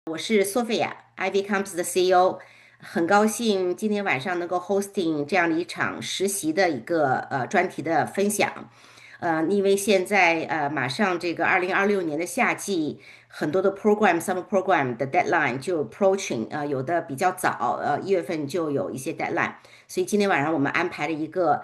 我是 Sophia，IvyCompass 的 CEO，很高兴今天晚上能够 hosting 这样的一场实习的一个专题的分享。因为现在马上这个2026年的夏季，很多的 summer program 的 deadline 就 approaching，有的比较早，1月份就有一些 deadline，所以今天晚上我们安排了一个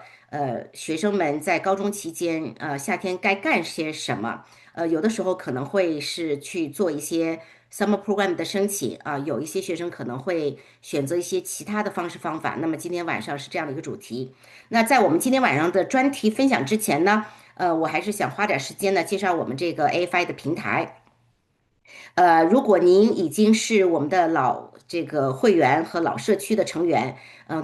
学生们在高中期间，夏天该干些什么。有的时候可能会是去做一些 summer program 的申请有一些学生可能会选择一些其他的方式方法。那么今天晚上是这样的一个主题。那在我们今天晚上的专题分享之前呢，我还是想花点时间呢介绍我们这个 AFI 的平台。如果您已经是我们的老这个会员和老社区的成员，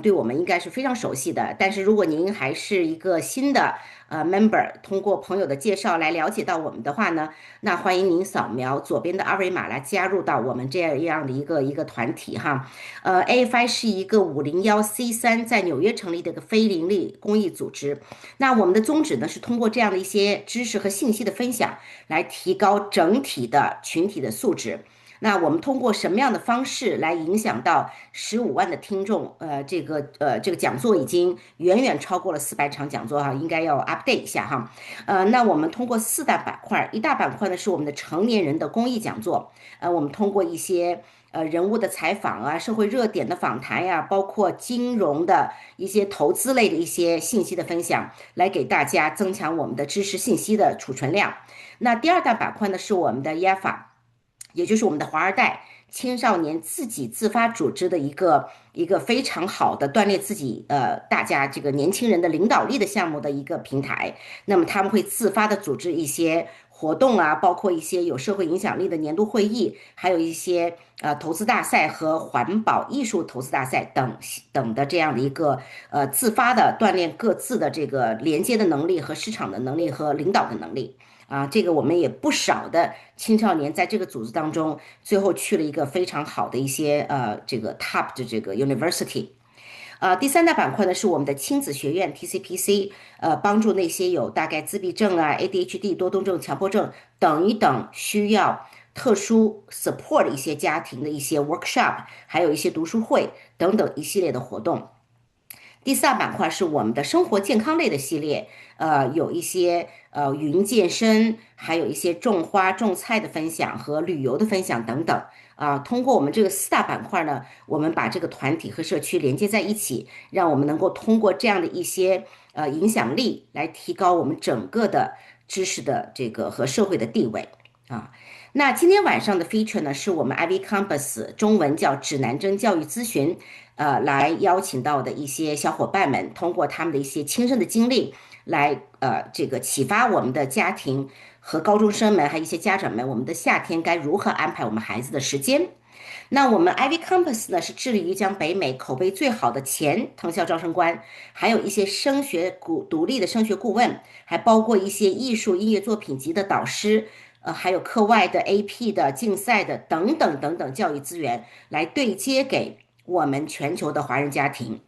对我们应该是非常熟悉的。但是如果您还是一个新的member，通过朋友的介绍来了解到我们的话呢，那欢迎您扫描左边的二维码来加入到我们这样的一个团体哈。AFI 是一个501c3在纽约成立的一个非盈利公益组织。那我们的宗旨呢是通过这样的一些知识和信息的分享，来提高整体的群体的素质。那我们通过什么样的方式来影响到15万的听众？这个讲座已经远远超过了400场讲座哈，应该要 update 一下哈。那我们通过4大板块，一大板块呢是我们的成年人的公益讲座，我们通过一些人物的采访啊，社会热点的访谈呀，包括金融的一些投资类的一些信息的分享，来给大家增强我们的知识信息的储存量。那第二大板块呢是我们的 YAFA。也就是我们的华二代青少年自己自发组织的一个非常好的锻炼自己大家这个年轻人的领导力的项目的一个平台。那么他们会自发的组织一些活动啊，包括一些有社会影响力的年度会议，还有一些投资大赛和环保艺术投资大赛等的这样的一个自发的锻炼各自的这个连接的能力和市场的能力和领导的能力。这个我们也不少的青少年在这个组织当中，最后去了一个非常好的一些这个 top 的这个 university。第三大板块呢是我们的亲子学院 TCPC，帮助那些有大概自闭症啊、ADHD 多动症、强迫症等一等需要特殊 support 的一些家庭的一些 workshop，还有一些读书会等等一系列的活动。第四大板块是我们的生活健康类的系列，有一些语音健身，还有一些种花种菜的分享和旅游的分享等等。通过我们这个4大板块呢，我们把这个团体和社区连接在一起，让我们能够通过这样的一些影响力来提高我们整个的知识的这个和社会的地位啊。那今天晚上的 feature 呢，是我们 IvyCompass 中文叫指南针教育咨询，来邀请到的一些小伙伴们，通过他们的一些亲身的经历，来这个启发我们的家庭和高中生们，还有一些家长们，我们的夏天该如何安排我们孩子的时间。那我们 IvyCompass 呢是致力于将北美口碑最好的前藤校招生官，还有一些独立的升学顾问，还包括一些艺术音乐作品集的导师，还有课外的 AP 的竞赛的等等等等教育资源，来对接给我们全球的华人家庭。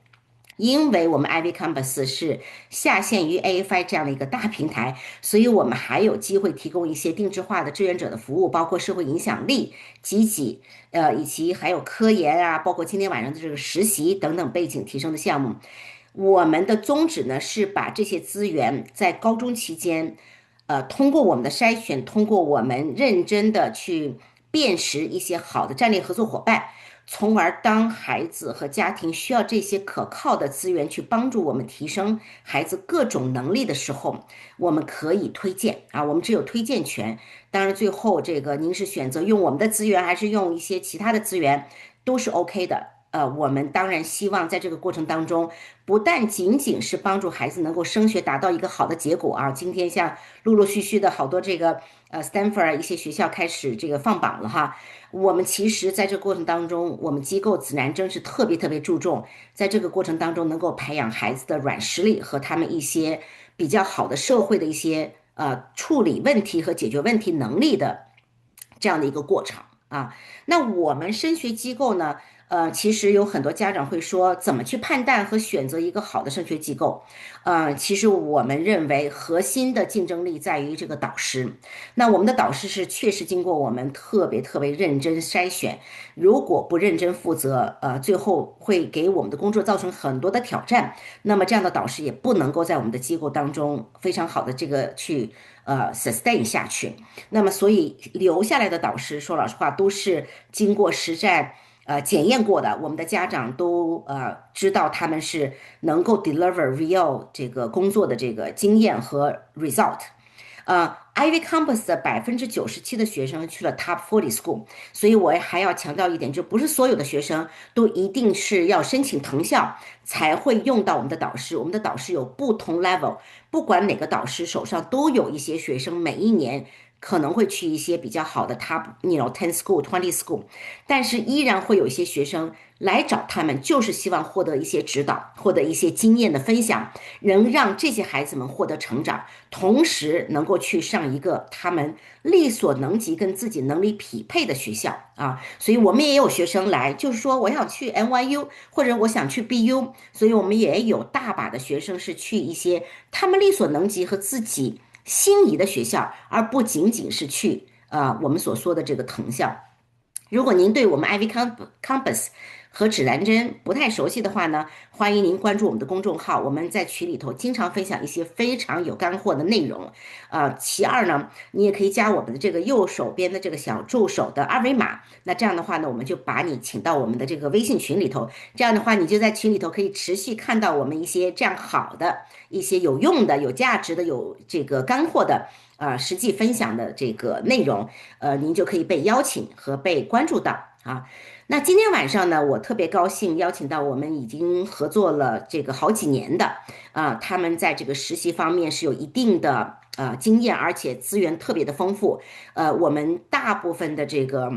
因为我们 IvyCompass 是下线于 AFI 这样的一个大平台，所以我们还有机会提供一些定制化的志愿者的服务，包括社会影响力、积极，以及还有科研啊，包括今天晚上的这个实习等等背景提升的项目。我们的宗旨呢是把这些资源在高中期间，通过我们的筛选，通过我们认真的去辨识一些好的战略合作伙伴。从而当孩子和家庭需要这些可靠的资源去帮助我们提升孩子各种能力的时候，我们可以推荐我们只有推荐权。当然，最后这个您是选择用我们的资源，还是用一些其他的资源，都是 OK 的。我们当然希望在这个过程当中，不但仅仅是帮助孩子能够升学达到一个好的结果今天像陆陆续续的好多这个Stanford 一些学校开始这个放榜了哈。我们其实在这个过程当中，我们机构指南针是特别特别注重，在这个过程当中能够培养孩子的软实力和他们一些比较好的社会的一些处理问题和解决问题能力的这样的一个过程。那我们升学机构呢，其实有很多家长会说，怎么去判断和选择一个好的升学机构？其实我们认为核心的竞争力在于这个导师。那我们的导师是确实经过我们特别认真筛选，如果不认真负责，最后会给我们的工作造成很多的挑战。那么这样的导师也不能够在我们的机构当中非常好的这个去sustain 下去。那么所以留下来的导师，说老实话都是经过实战。检验过的，我们的家长都知道他们是能够 deliver real 这个工作的这个经验和 result。IvyCompass 的97%的学生去了 Top 40 School，所以我还要强调一点，就不是所有的学生都一定是要申请藤校才会用到我们的导师，我们的导师有不同 level，不管哪个导师手上都有一些学生，每一年可能会去一些比较好的 Top 10 School 20 School，但是依然会有一些学生来找他们，就是希望获得一些指导，获得一些经验的分享，能让这些孩子们获得成长，同时能够去上一个他们力所能及跟自己能力匹配的学校啊。所以我们也有学生来，就是说我想去 NYU 或者我想去 BU，所以我们也有大把的学生是去一些他们力所能及和自己心仪的学校，而不仅仅是去我们所说的这个藤校。如果您对我们 IvyCompass 和指南针不太熟悉的话呢，欢迎您关注我们的公众号，我们在群里头经常分享一些非常有干货的内容。其二呢，你也可以加我们的这个右手边的这个小助手的二维码，那这样的话呢，我们就把你请到我们的这个微信群里头，这样的话你就在群里头可以持续看到我们一些这样好的、一些有用的、有价值的、有这个干货的。实际分享的这个内容，您就可以被邀请和被关注到啊。那今天晚上呢，我特别高兴邀请到我们已经合作了这个好几年的他们在这个实习方面是有一定的经验，而且资源特别的丰富。我们大部分的这个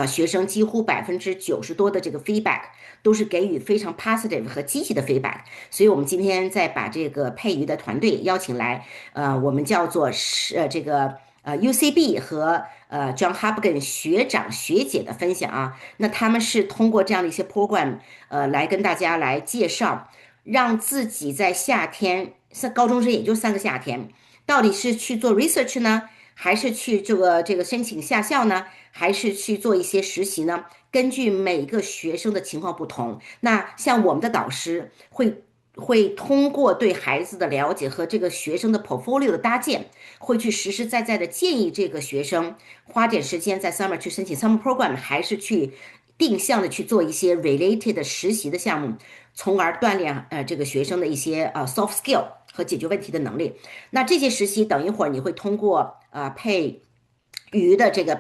学生几乎90%多的这个 feedback 都是给予非常 positive 和积极的 feedback，所以我们今天再把这个佩瑜的团队邀请来，我们叫做这个UCB 和John Hopkins 学长学姐的分享啊，那他们是通过这样的一些 program 来跟大家来介绍，让自己在夏天，高中生也就3个夏天，到底是去做 research 呢？还是去这个申请下校呢？还是去做一些实习呢？根据每个学生的情况不同，那像我们的导师会通过对孩子的了解和这个学生的 portfolio 的搭建，会去实实在在的建议这个学生花点时间在 summer 去申请 summer program，还是去定向的去做一些 related 的实习的项目，从而锻炼这个学生的一些soft skill 和解决问题的能力。那这些实习等一会儿你会通过佩宇的这个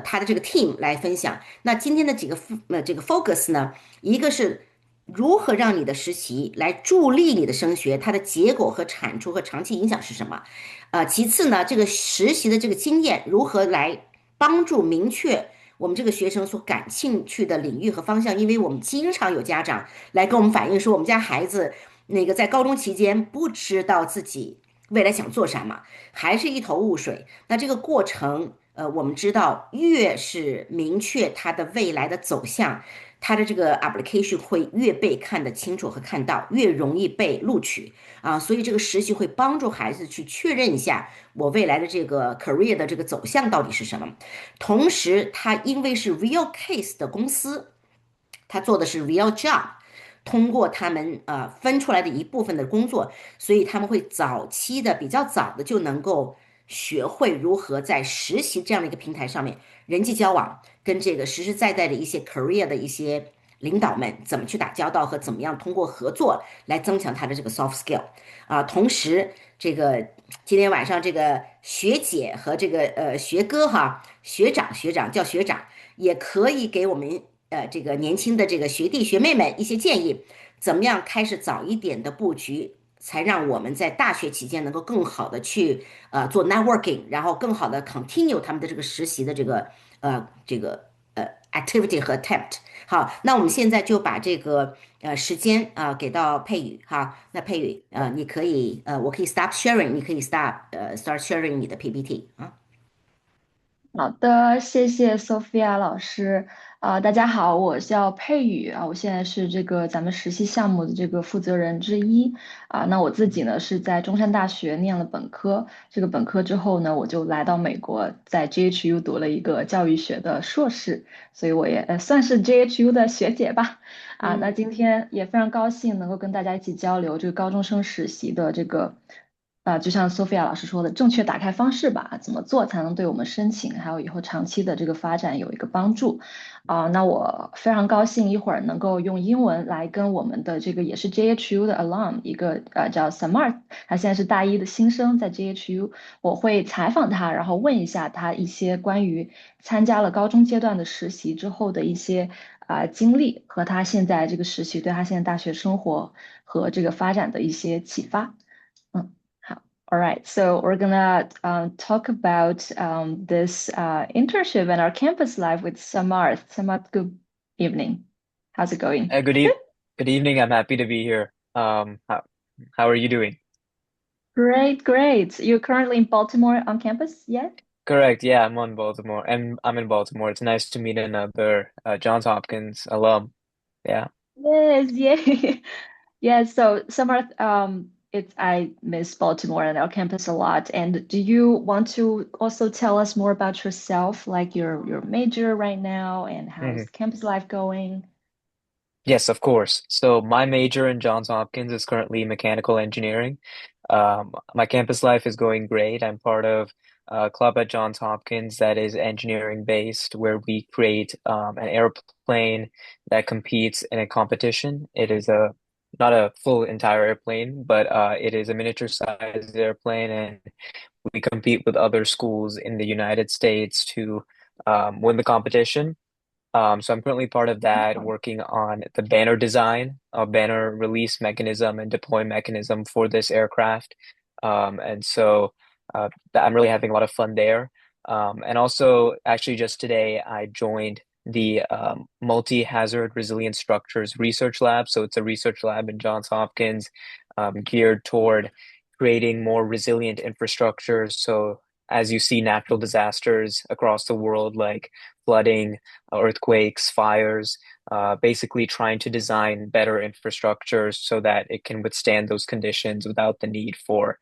他的这个 team 来分享。那今天的几个这个 focus 呢，一个是如何让你的实习来助力你的升学，它的结果和产出和长期影响是什么？其次呢，这个实习的这个经验如何来帮助明确我们这个学生所感兴趣的领域和方向？因为我们经常有家长来跟我们反映说，我们家孩子那个在高中期间不知道自己未来想做什么，还是一头雾水。那这个过程，我们知道越是明确他的未来的走向，他的这个 application 会越被看得清楚和看到，越容易被录取啊。所以这个实习会帮助孩子去确认一下我未来的这个 career 的这个走向到底是什么。同时，他因为是 real case 的公司，他做的是 real job。通过他们分出来的一部分的工作，所以他们会比较早的就能够学会如何在实习这样的一个平台上面人际交往，跟这个实实在在的一些 career 的一些领导们怎么去打交道和怎么样通过合作来增强他的这个 soft skill 同时这个今天晚上这个学姐和这个学哥哈学长叫学长，也可以给我们这个年轻的这个学弟学妹们一些建议，怎么样开始早一点的布局，才让我们在大学期间能够更好的去做 networking，然后更好的 continue 他们的这个实习的activity 和 attempt。好，那我们现在就把这个时间给到佩宇哈，那佩宇你可以我可以 stop sharing，你可以start sharing 你的 PPT 啊。好的，谢谢 Sophia 老师。大家好，我叫佩宇啊，我现在是这个咱们实习项目的这个负责人之一啊。那我自己呢是在中山大学念了本科，这个本科之后呢，我就来到美国，在 JHU 读了一个教育学的硕士，所以我也算是 JHU 的学姐吧。啊，那嗯。今天也非常高兴能够跟大家一起交流这个高中生实习的这个。就像 Sophia 老师说的，正确打开方式吧，怎么做才能对我们申请还有以后长期的这个发展有一个帮助？那我非常高兴一会儿能够用英文来跟我们的这个也是 JHU 的 alum 一个叫 Samarth，他现在是大一的新生在 JHU，我会采访他，然后问一下他一些关于参加了高中阶段的实习之后的一些经历和他现在这个实习对他现在大学生活和这个发展的一些启发。嗯。好. All right, so we're gonna talk about this internship and our campus life with Samarth. Samarth, good evening. How's it going? Good good evening. I'm happy to be here. How are you doing? Great, great. You're currently in Baltimore on campus yet? Correct. Yeah, I'm on Baltimore, and I'm in Baltimore. It's nice to meet another Johns Hopkins alum. Yeah. Yes, yay. Yeah, so Samarth, it's I miss Baltimore and our campus a lot. And do you want to also tell us more about yourself, like your major right now and how's Mhm. the campus life going? Yes, of course. So my major in Johns Hopkins is currently mechanical engineering. My campus life is going great. I'm part of a club at Johns Hopkins that is engineering based, where we create an airplane that competes in a competition. It is a not a full entire airplane, but it is a miniature sized airplane, and we compete with other schools in the United States to win the competition. So I'm currently part of that, working on the banner design, banner release mechanism and deploy mechanism for this aircraft. And so I'm really having a lot of fun there. And also, actually, just today, I joined the Multi-Hazard Resilient Structures Research Lab. So it's a research lab in Johns Hopkins, geared toward creating more resilient infrastructures. So as you see natural disasters across the world, like flooding, earthquakes, fires, basically trying to design better infrastructures so that it can withstand those conditions without the need for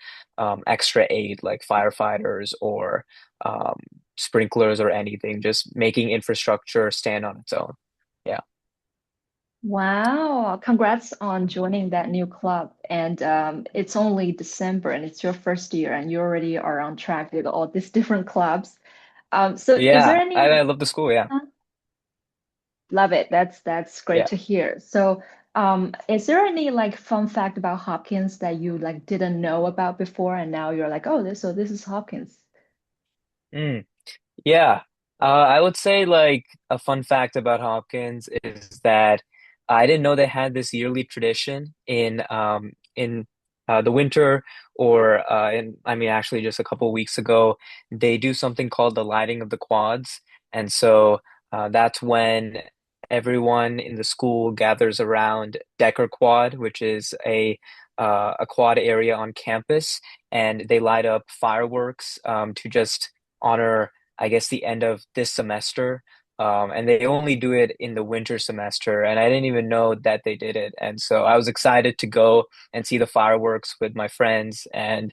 extra aid like firefighters or um, sprinklers or anything, just making infrastructure stand on its own. Yeah. Wow, congrats on joining that new club. And it's only December and it's your first year and you already are on track with all these different clubs. So is there Yeah, any I love the school. Yeah. uh, love it. That's great Yeah. to hear. So is there any like fun fact about Hopkins that you like didn't know about before and now you're like, oh, this is Hopkins. Mm. Yeah, I would say like a fun fact about Hopkins is that I didn't know they had this yearly tradition in the winter or in I mean actually just a couple weeks ago they do something called the lighting of the quads, and so that's when everyone in the school gathers around Decker Quad, which is a quad area on campus, and they light up fireworks to just honor I guess the end of this semester. And they only do it in the winter semester, and I didn't even know that they did it. And so I was excited to go and see the fireworks with my friends and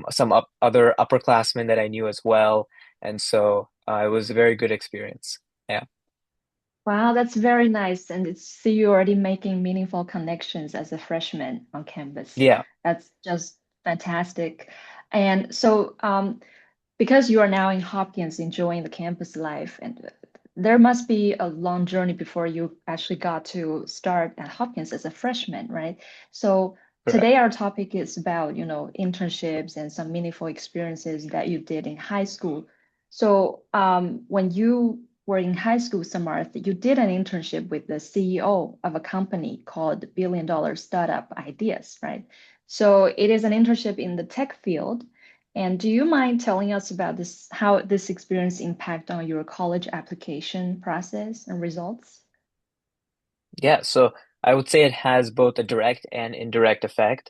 some other upperclassmen that I knew as well. And so it was a very good experience. Yeah. Wow, that's very nice. And it's see you already making meaningful connections as a freshman on campus. Yeah. That's just fantastic. And so, because you are now in Hopkins enjoying the campus life, and there must be a long journey before you actually got to start at Hopkins as a freshman, right? So today Correct. our topic is about, internships and some meaningful experiences that you did in high school. So when you were in high school, Samarth, you did an internship with the CEO of a company called Billion Dollar Startup Ideas, right? So it is an internship in the tech field. And do you mind telling us about this, how this experience impact on your college application process and results? Yeah, so I would say it has both a direct and indirect effect.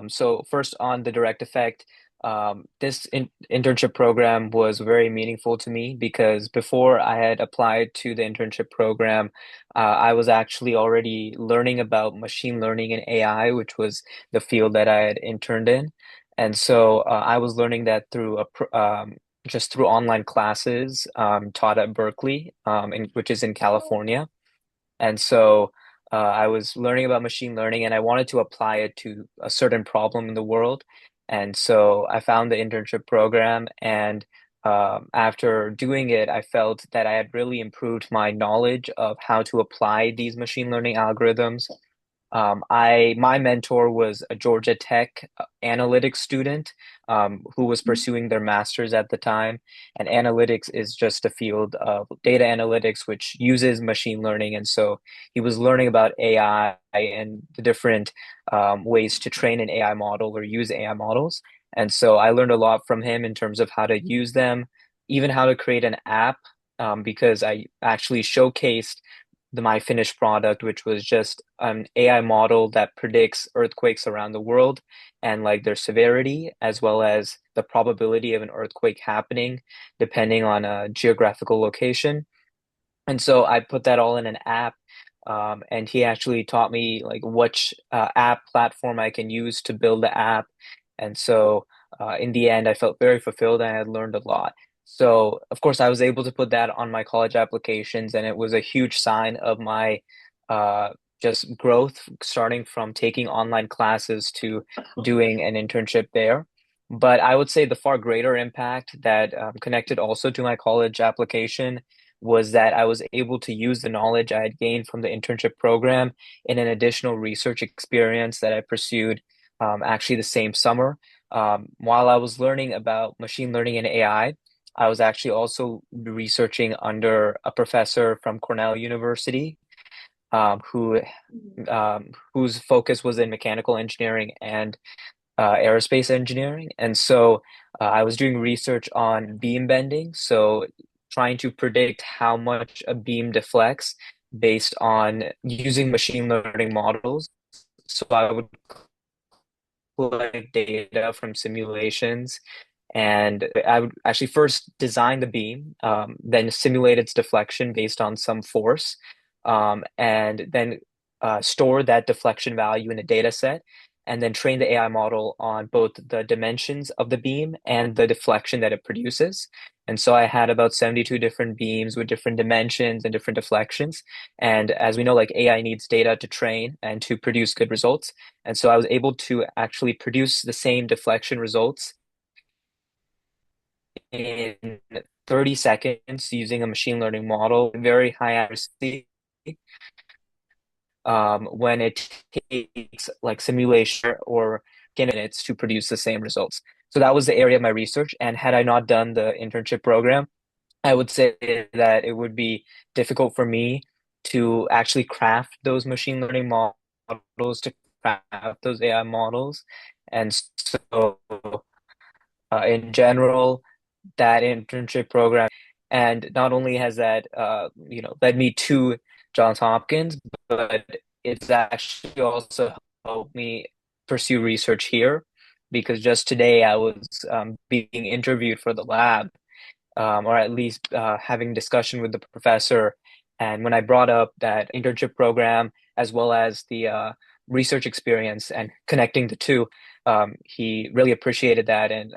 So first on the direct effect, this internship program was very meaningful to me because before I had applied to the internship program, I was actually already learning about machine learning and AI, which was the field that I had interned in. And so I was learning that through just through online classes taught at Berkeley, which is in California. And so I was learning about machine learning and I wanted to apply it to a certain problem in the world. And so I found the internship program. And after doing it, I felt that I had really improved my knowledge of how to apply these machine learning algorithms. My mentor was a Georgia Tech analytics student who was pursuing their master's at the time. And analytics is just a field of data analytics, which uses machine learning. And so he was learning about AI and the different ways to train an AI model or use AI models. And so I learned a lot from him in terms of how to use them, even how to create an app, because I actually showcased my finished product, which was just an AI model that predicts earthquakes around the world and like their severity, as well as the probability of an earthquake happening depending on a geographical location. And so I put that all in an app. And he actually taught me like which app platform I can use to build the app. And so in the end, I felt very fulfilled and I had learned a lot. So of course, I was able to put that on my college applications, and it was a huge sign of my uh, just growth, starting from taking online classes to doing an internship there. But I would say the far greater impact that connected also to my college application was that I was able to use the knowledge I had gained from the internship program in an additional research experience that I pursued actually the same summer. While I was learning about machine learning and I was actually also researching under a professor from Cornell University um, who whose focus was in mechanical engineering and aerospace engineering. And so I was doing research on beam bending, so trying to predict how much a beam deflects based on using machine learning models. So I would collect data from simulations and I would actually first design the beam, then simulate its deflection based on some force, and then store that deflection value in a data set, and then train the AI model on both the dimensions of the beam and the deflection that it produces. And so I had about 72 different beams with different dimensions and different deflections. And as we know, like AI needs data to train and to produce good results. And so I was able to actually produce the same deflection results in 30 seconds using a machine learning model, very high accuracy, when it takes like simulation or minutes to produce the same results. So that was the area of my research. And had I not done the internship program, I would say that it would be difficult for me to actually craft those machine learning models, to craft those AI models. And so, in general, that internship program. And not only has that, led me to Johns Hopkins, but it's actually also helped me pursue research here because just today I was being interviewed for the lab, or at least having discussion with the professor. And when I brought up that internship program as well as the research experience and connecting the two, he really appreciated that and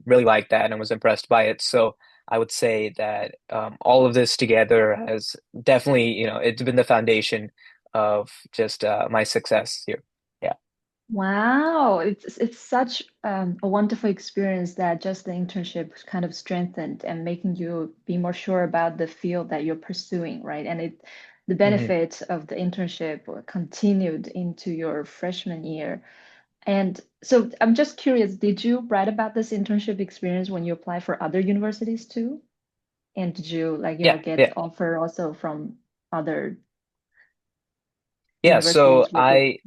really liked that and was impressed by it. So I would say that all of this together has definitely, it's been the foundation of just my success here. Yeah. Wow, it's such a wonderful experience that just the internship kind of strengthened and making you be more sure about the field that you're pursuing, right? And the hmm benefit of the internship continued into your freshman year. And so I'm just curious, did you write about this internship experience when you apply for other universities too? And did you like, Yeah. get Yeah. offer also from other Yeah. So universities with it? I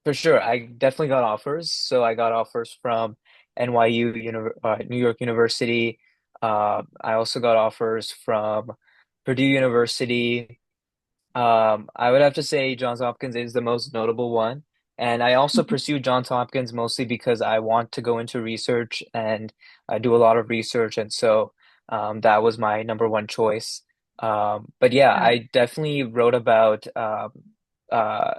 For sure, I definitely got offers. So I got offers from New York University. I also got offers from Purdue University. I would have to say Johns Hopkins is the most notable one And I also pursued Johns Hopkins mostly because I want to go into research and I do a lot of research. And so that was my number one choice. But yeah, Got it. I definitely wrote about uh,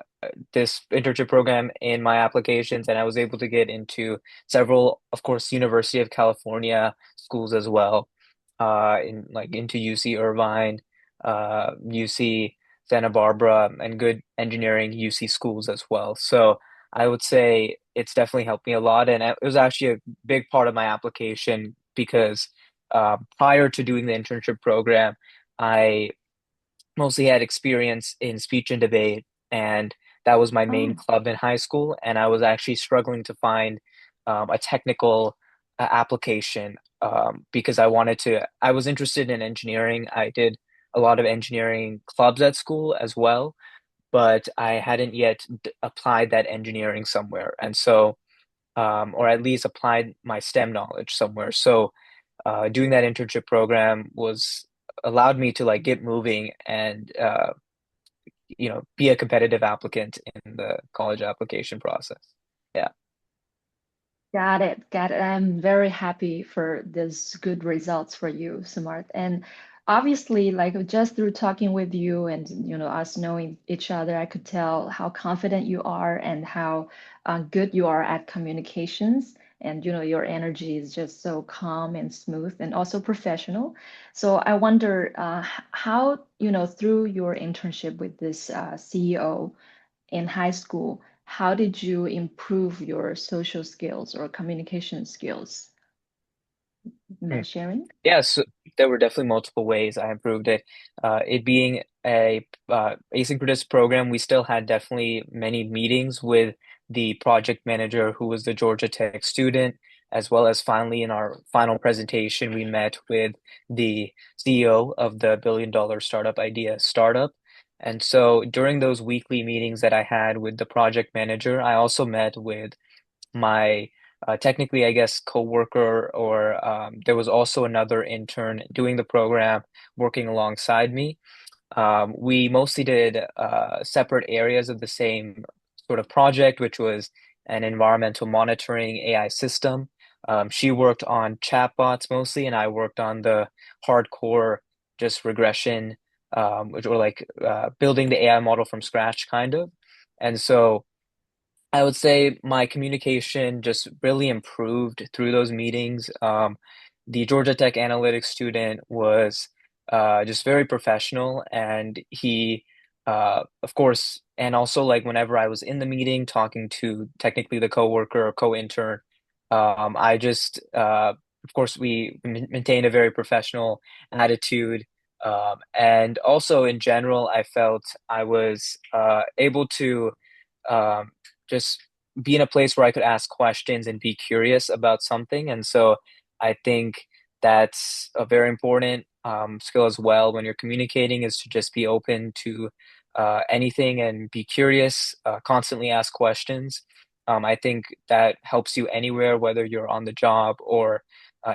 this internship program in my applications, and I was able to get into several, of course, University of California schools as well, in like into UC Irvine, UC Santa Barbara, and good engineering UC schools as well. So I would say it's definitely helped me a lot, and it was actually a big part of my application because prior to doing the internship program, I mostly had experience in speech and debate, and that was my main Oh, club in high school. And I was actually struggling to find a technical application because I was interested in engineering. I did a lot of engineering clubs at school as well, but I hadn't yet applied that engineering somewhere. And so, or at least applied my STEM knowledge somewhere. So, doing that internship program was allowed me to like get moving and be a competitive applicant in the college application process. Yeah. got it. Got it. I'm very happy for this good results for you, Smart. And obviously, like just through talking with you and us knowing each other, I could tell how confident you are and how good you are at communications. And your energy is just so calm and smooth and also professional. So I wonder how, through your internship with this CEO in high school, how did you improve your social skills or communication skills? Hmm. Mind sharing? Yeah, so there were definitely multiple ways I improved it. It being a asynchronous program, we still had definitely many meetings with the project manager who was the Georgia Tech student, as well as finally in our final presentation, we met with the CEO of the billion-dollar startup idea startup. And so during those weekly meetings that I had with the project manager, I also met with my technically, I guess, coworker, or there was also another intern doing the program working alongside me. We mostly did separate areas of the same sort of project, which was an environmental monitoring AI system. She worked on chatbots mostly, and I worked on the hardcore just regression, which were like building the AI model from scratch, kind of. And so I would say my communication just really improved through those meetings. The Georgia Tech analytics student was just very professional, and he, of course, and also like whenever I was in the meeting talking to technically the coworker or co-intern, I just, of course, we maintained a very professional attitude. And also in general, I felt I was able to um, just be in a place where I could ask questions and be curious about something. And so I think that's a very important skill as well when you're communicating, is to just be open to anything and be curious, constantly ask questions. I think that helps you anywhere, whether you're on the job or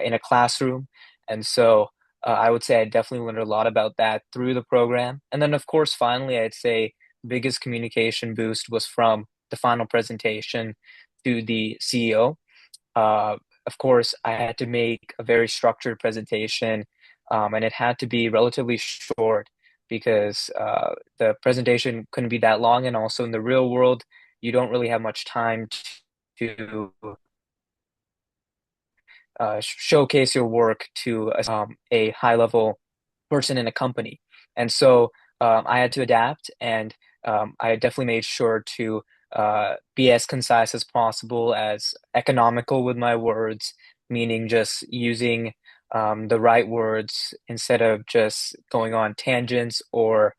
in a classroom. And so I would say I definitely learned a lot about that through the program. And then, of course, finally, I'd say biggest communication boost was from the final presentation to the CEO. Uh, of course, I had to make a very structured presentation, and it had to be relatively short because the presentation couldn't be that long. And also in the real world, you don't really have much time to showcase your work to a high level person in a company. And so I had to adapt, and I definitely made sure to be as concise as possible, as economical with my words, meaning just using the right words instead of just going on tangents or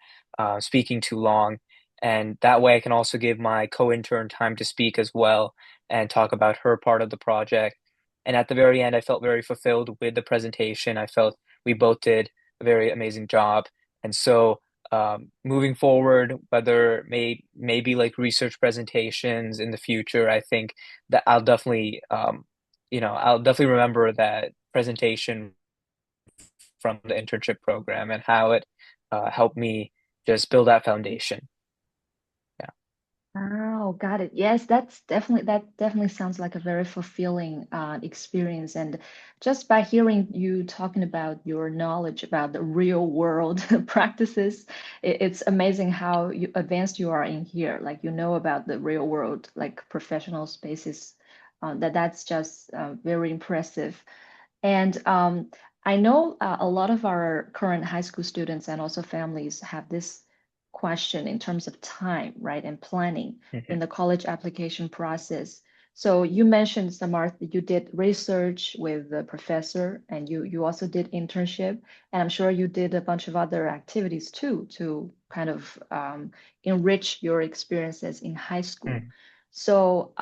speaking too long. And that way, I can also give my co-intern time to speak as well and talk about her part of the project. And at the very end, I felt very fulfilled with the presentation. I felt we both did a very amazing job. And so, moving forward, whether maybe like research presentations in the future, I think that I'll definitely remember that presentation from the internship program and how it helped me just build that foundation. Yeah. Oh, Oh, got it. Yes, that definitely sounds like a very fulfilling experience. And just by hearing you talking about your knowledge about the real world practices, it's amazing how you advanced you are in here. Like you know about the real world, like professional spaces. That's just very impressive. And I know a lot of our current high school students and also families have this question in terms of time, right, and planning in Mhm. the college application process. So you mentioned, Samarth, that you did research with the professor and you also did internship. And I'm sure you did a bunch of other activities too to kind of enrich your experiences in high school. Mhm. So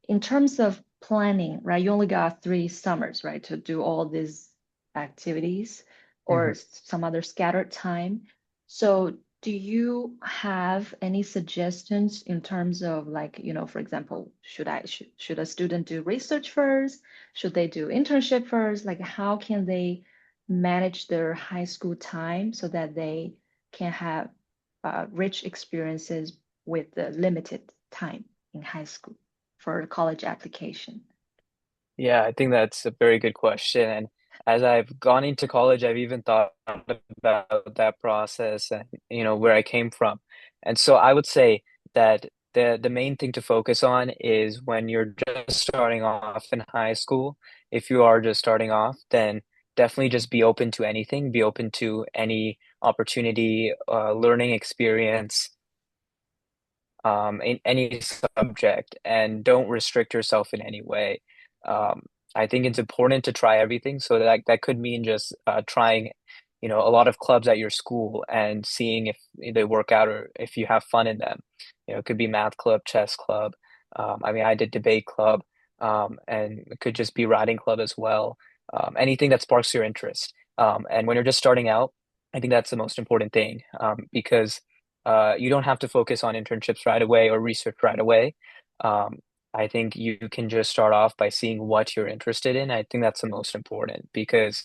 in terms of planning, right, you only got 3 summers, right, to do all these activities or Mhm. some other scattered time. So do you have any suggestions in terms of like, for example, should a student do research first? Should they do internship first? Like how can they manage their high school time so that they can have rich experiences with the limited time in high school for college application? Yeah, I think that's a very good question. And as I've gone into college, I've even thought about that process and, where I came from. And so I would say that the main thing to focus on is when you're just starting off in high school. If you are just starting off, then definitely just be open to anything, be open to any opportunity, learning experience, in any subject, and don't restrict yourself in any way. I think it's important to try everything. So that could mean just trying, a lot of clubs at your school and seeing if they work out or if you have fun in them. It could be math club, chess club. I mean, I did debate club, and it could just be writing club as well. Anything that sparks your interest. And when you're just starting out, I think that's the most important thing, because you don't have to focus on internships right away or research right away. Um, I think you can just start off by seeing what you're interested in. I think that's the most important because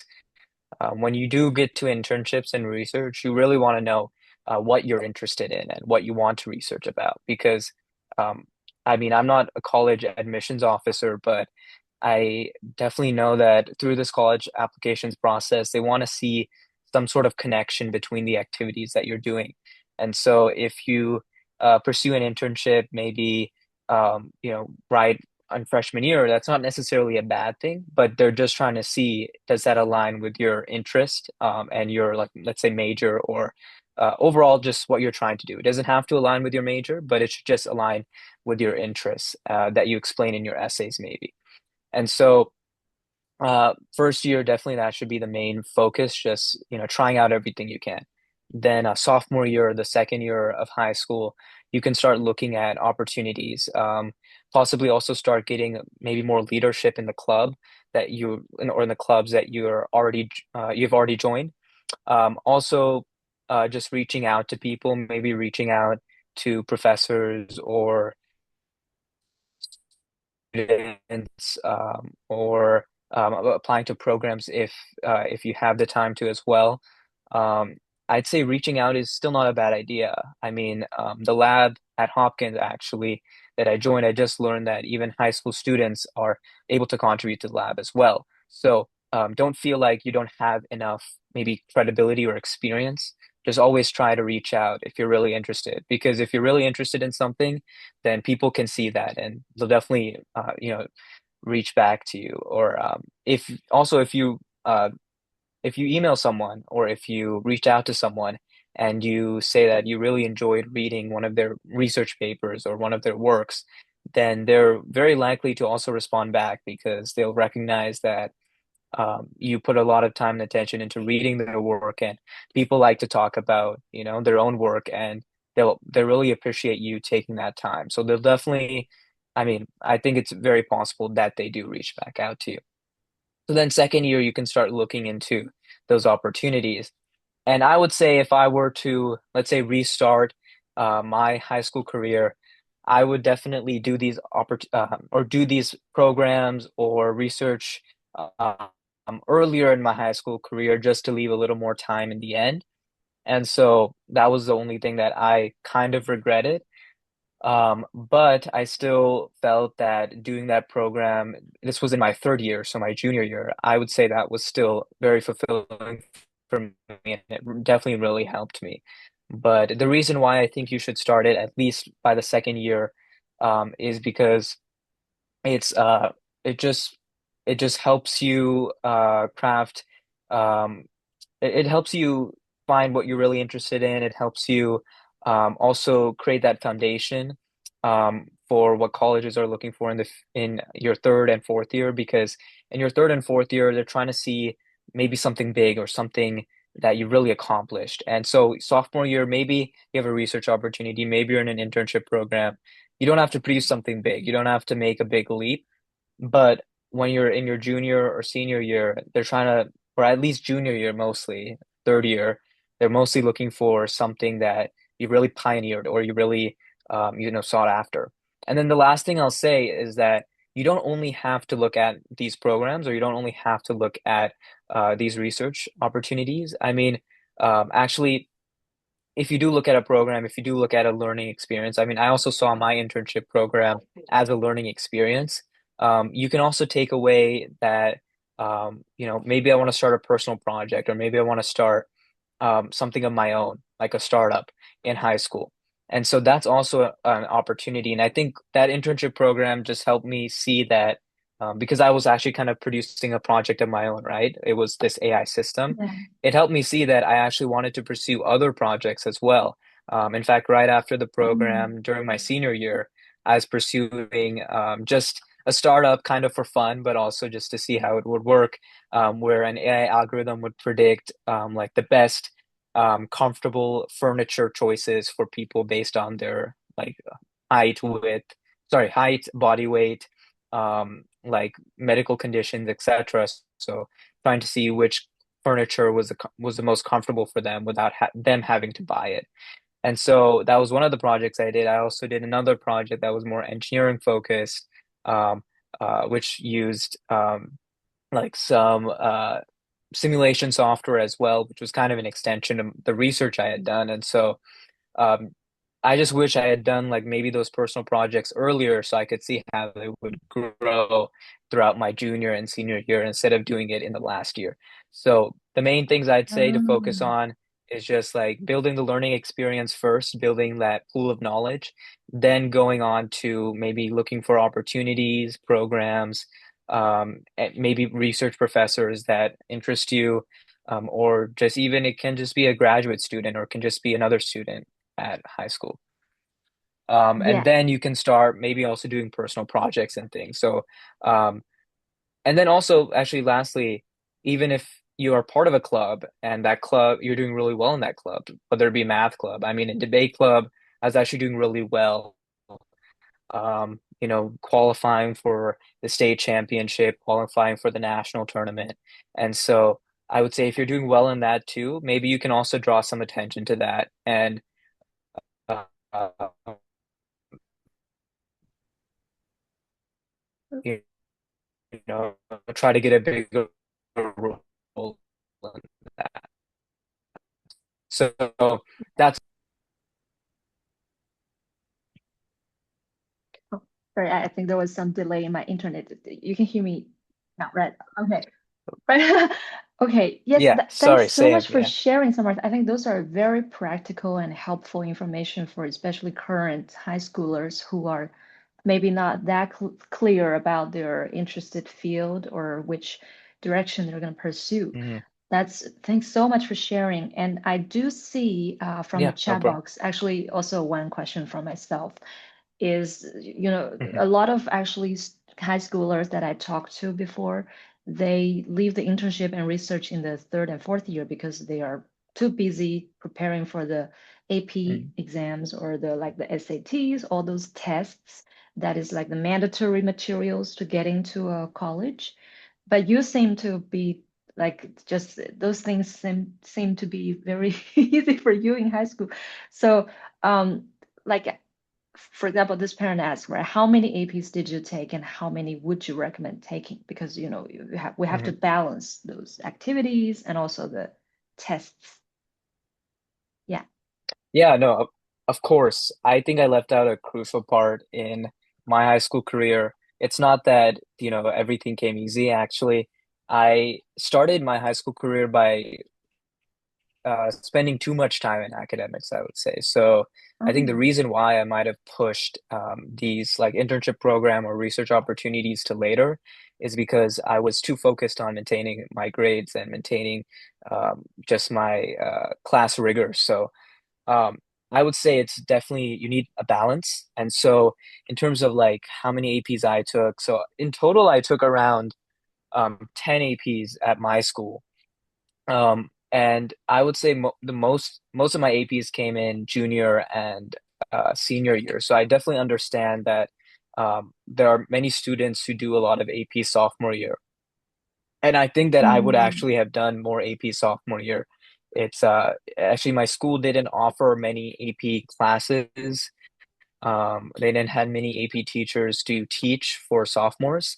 when you do get to internships and research, you really want to know what you're interested in and what you want to research about. Because, um, I mean, I'm not a college admissions officer, but I definitely know that through this college applications process, they want to see some sort of connection between the activities that you're doing. And so if you pursue an internship, maybe right on freshman year, that's not necessarily a bad thing, but they're just trying to see does that align with your interest, and your, like, let's say major, or overall just what you're trying to do. It doesn't have to align with your major, but it should just align with your interests that you explain in your essays maybe. And so first year, definitely that should be the main focus, just, trying out everything you can. Then sophomore year, the second year of high school, you can start looking at opportunities, possibly also start getting maybe more leadership in the club or in the clubs that you've already joined. Also, just reaching out to people, maybe reaching out to professors or students, or applying to programs if you have the time to as well. Um, I'd say reaching out is still not a bad idea. I mean, the lab at Hopkins actually that I joined, I just learned that even high school students are able to contribute to the lab as well. So don't feel like you don't have enough maybe credibility or experience. Just always try to reach out if you're really interested, because if you're really interested in something, then people can see that and they'll definitely reach back to you. Or if you email someone or if you reach out to someone and you say that you really enjoyed reading one of their research papers or one of their works, then they're very likely to also respond back because they'll recognize that you put a lot of time and attention into reading their work, and people like to talk about, their own work, and they really appreciate you taking that time. So they'll definitely, I mean, I think it's very possible that they do reach back out to you. So then second year, you can start looking into those opportunities. And I would say if I were to, let's say, restart my high school career, I would definitely do these or do these programs or research earlier in my high school career just to leave a little more time in the end. And so that was the only thing that I kind of regretted. But I still felt that doing that program, this was in my third year, so my junior year, I would say that was still very fulfilling for me, and it definitely really helped me. But the reason why I think you should start it at least by the second year, is because it's it just it just helps you craft um it helps you find what you're really interested in. It helps you also create that foundation for what colleges are looking for in your third and fourth year, because in your third and fourth year, they're trying to see maybe something big or something that you really accomplished. And so sophomore year, maybe you have a research opportunity, maybe you're in an internship program. You don't have to produce something big. You don't have to make a big leap. But when you're in your junior or senior year, they're trying to, or at least junior year mostly, third year, they're mostly looking for something that you really pioneered or you really, sought after. And then the last thing I'll say is that you don't only have to look at these programs, or you don't only have to look at these research opportunities. I mean, actually, if you do look at a program, if you do look at a learning experience, I mean, I also saw my internship program as a learning experience. You can also take away that, maybe I want to start a personal project, or maybe I want to start something of my own, like a startup in high school. And so that's also an opportunity. And I think that internship program just helped me see that, because I was actually kind of producing a project of my own, right? It was this AI system. Yeah. It helped me see that I actually wanted to pursue other projects as well. In fact, right after the Mm. program during my senior year, I was pursuing just a startup kind of for fun, but also just to see how it would work, where an AI algorithm would predict like the best comfortable furniture choices for people based on their like height, width, height, body weight, like medical conditions, etc. So trying to see which furniture was the most comfortable for them without them having to buy it. And so that was one of the projects I did. I also did another project that was more engineering focused, um, which used like some simulation software as well, which was kind of an extension of the research I had done. And so um, I just wish I had done like maybe those personal projects earlier so I could see how they would grow throughout my junior and senior year instead of doing it in the last year. So the main things I'd say to focus Um, on is just like building the learning experience first, building that pool of knowledge, then going on to maybe looking for opportunities, programs, and maybe research professors that interest you, or just even it can just be a graduate student or it can just be another student at high school. And yeah. then you can start maybe also doing personal projects and things. So, um, and then also, actually, lastly, even if you are part of a club and that club, you're doing really well in that club, whether it be math club. I mean, in debate club, I was actually doing really well, qualifying for the state championship, qualifying for the national tournament. And so I would say if you're doing well in that too, maybe you can also draw some attention to that and uh, you know, try to get a bigger role in that. So that's Oh, sorry, I think there was some delay in my internet. You can hear me now, right? Okay. Right. Okay. Yes, yeah, thanks sorry, so same, much for yeah. sharing, Samarth. I think those are very practical and helpful information for especially current high schoolers who are maybe not that clear about their interested field or which direction they're going to pursue. Hmm. Thanks so much for sharing. And I do see from the Yeah, no chat problem. box actually also one question from myself is, Hmm. a lot of actually high schoolers that I talked to before, they leave the internship and research in the third and fourth year because they are too busy preparing for the AP Hmm. exams or the SATs, all those tests that is like the mandatory materials to get into a college. But you seem to be like just those things seem to be very easy for you in high school. So like for example, this parent asked, right, how many APs did you take and how many would you recommend taking? Because we have to Hmm. balance those activities and also the tests. Yeah. Yeah, no. Of course, I think I left out a crucial part in my high school career. It's not that, everything came easy. Actually, I started my high school career by spending too much time in academics, I would say. So I think the Oh. reason why I might have pushed these like internship program or research opportunities to later is because I was too focused on maintaining my grades and maintaining just my class rigor. So um, I would say it's definitely you need a balance. And so in terms of like how many APs I took, so in total I took around 10 APs at my school. And I would say the most of my APs came in junior and senior year. So I definitely understand that there are many students who do a lot of AP sophomore year. And I think that I would Mm. actually have done more AP sophomore year. It's actually my school didn't offer many AP classes. They didn't have many AP teachers to teach for sophomores,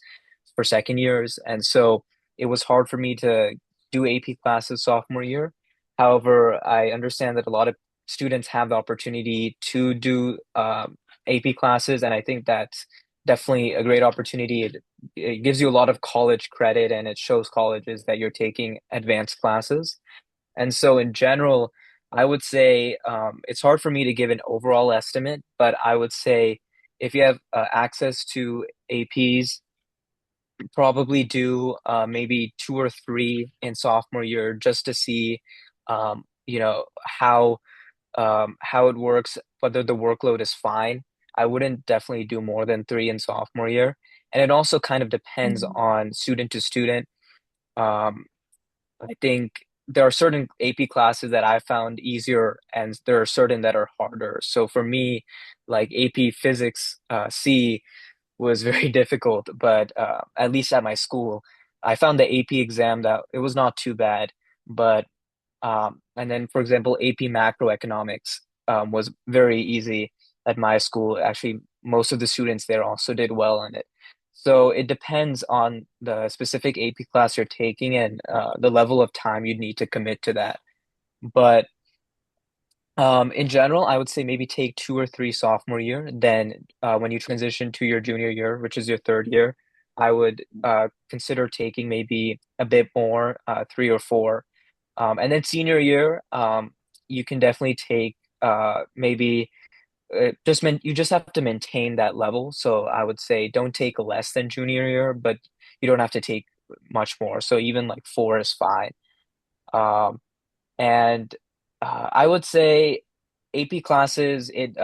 for second years, and so it was hard for me to do AP classes sophomore year. However, I understand that a lot of students have the opportunity to do AP classes, and I think that's definitely a great opportunity. It gives you a lot of college credit, and it shows colleges that you're taking advanced classes. And so, in general, I would say it's hard for me to give an overall estimate, but I would say if you have access to APs, probably do maybe two or three in sophomore year just to see, how it works, whether the workload is fine. I wouldn't definitely do more than three in sophomore year, and it also kind of depends Mm. on student to student. Um, I think there are certain AP classes that I found easier, and there are certain that are harder. So for me, like AP Physics C was very difficult, but at least at my school, I found the AP exam that it was not too bad. But and then, for example, AP Macroeconomics was very easy at my school. Actually, most of the students there also did well in it. So it depends on the specific AP class you're taking and the level of time you'd need to commit to that. But in general, I would say maybe take two or three sophomore year. Then when you transition to your junior year, which is your third year, I would consider taking maybe a bit more, three or four. And then senior year, you can definitely take maybe you just have to maintain that level. So I would say don't take less than junior year, but you don't have to take much more. So even like four is fine. Um, and I would say AP classes, in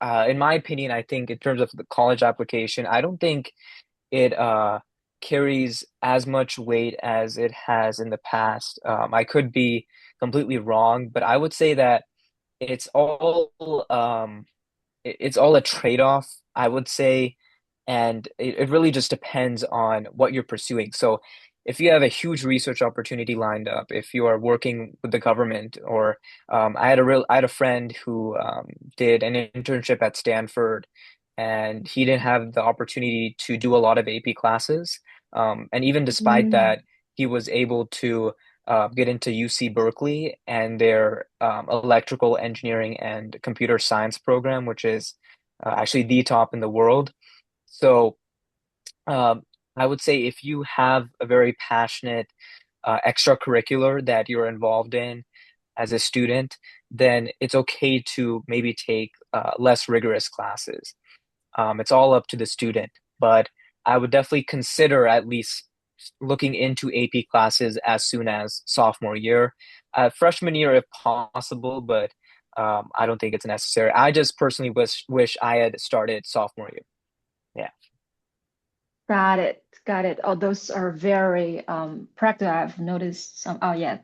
my opinion, I think in terms of the college application, I don't think it carries as much weight as it has in the past. I could be completely wrong, but I would say that it's all it's all a trade-off, I would say, and it really just depends on what you're pursuing. So if you have a huge research opportunity lined up, if you are working with the government, or I had a friend who did an internship at Stanford, and he didn't have the opportunity to do a lot of AP classes. And even despite Mm. that, he was able to get into UC Berkeley and their electrical engineering and computer science program, which is actually the top in the world. So um, I would say if you have a very passionate extracurricular that you're involved in as a student, then it's okay to maybe take less rigorous classes. It's all up to the student, but I would definitely consider at least looking into AP classes as soon as sophomore year, freshman year if possible, but I don't think it's necessary. I just personally wish I had started sophomore year. Yeah. Got it. Got it. Oh, those are very practical. I've noticed some. Oh, yeah.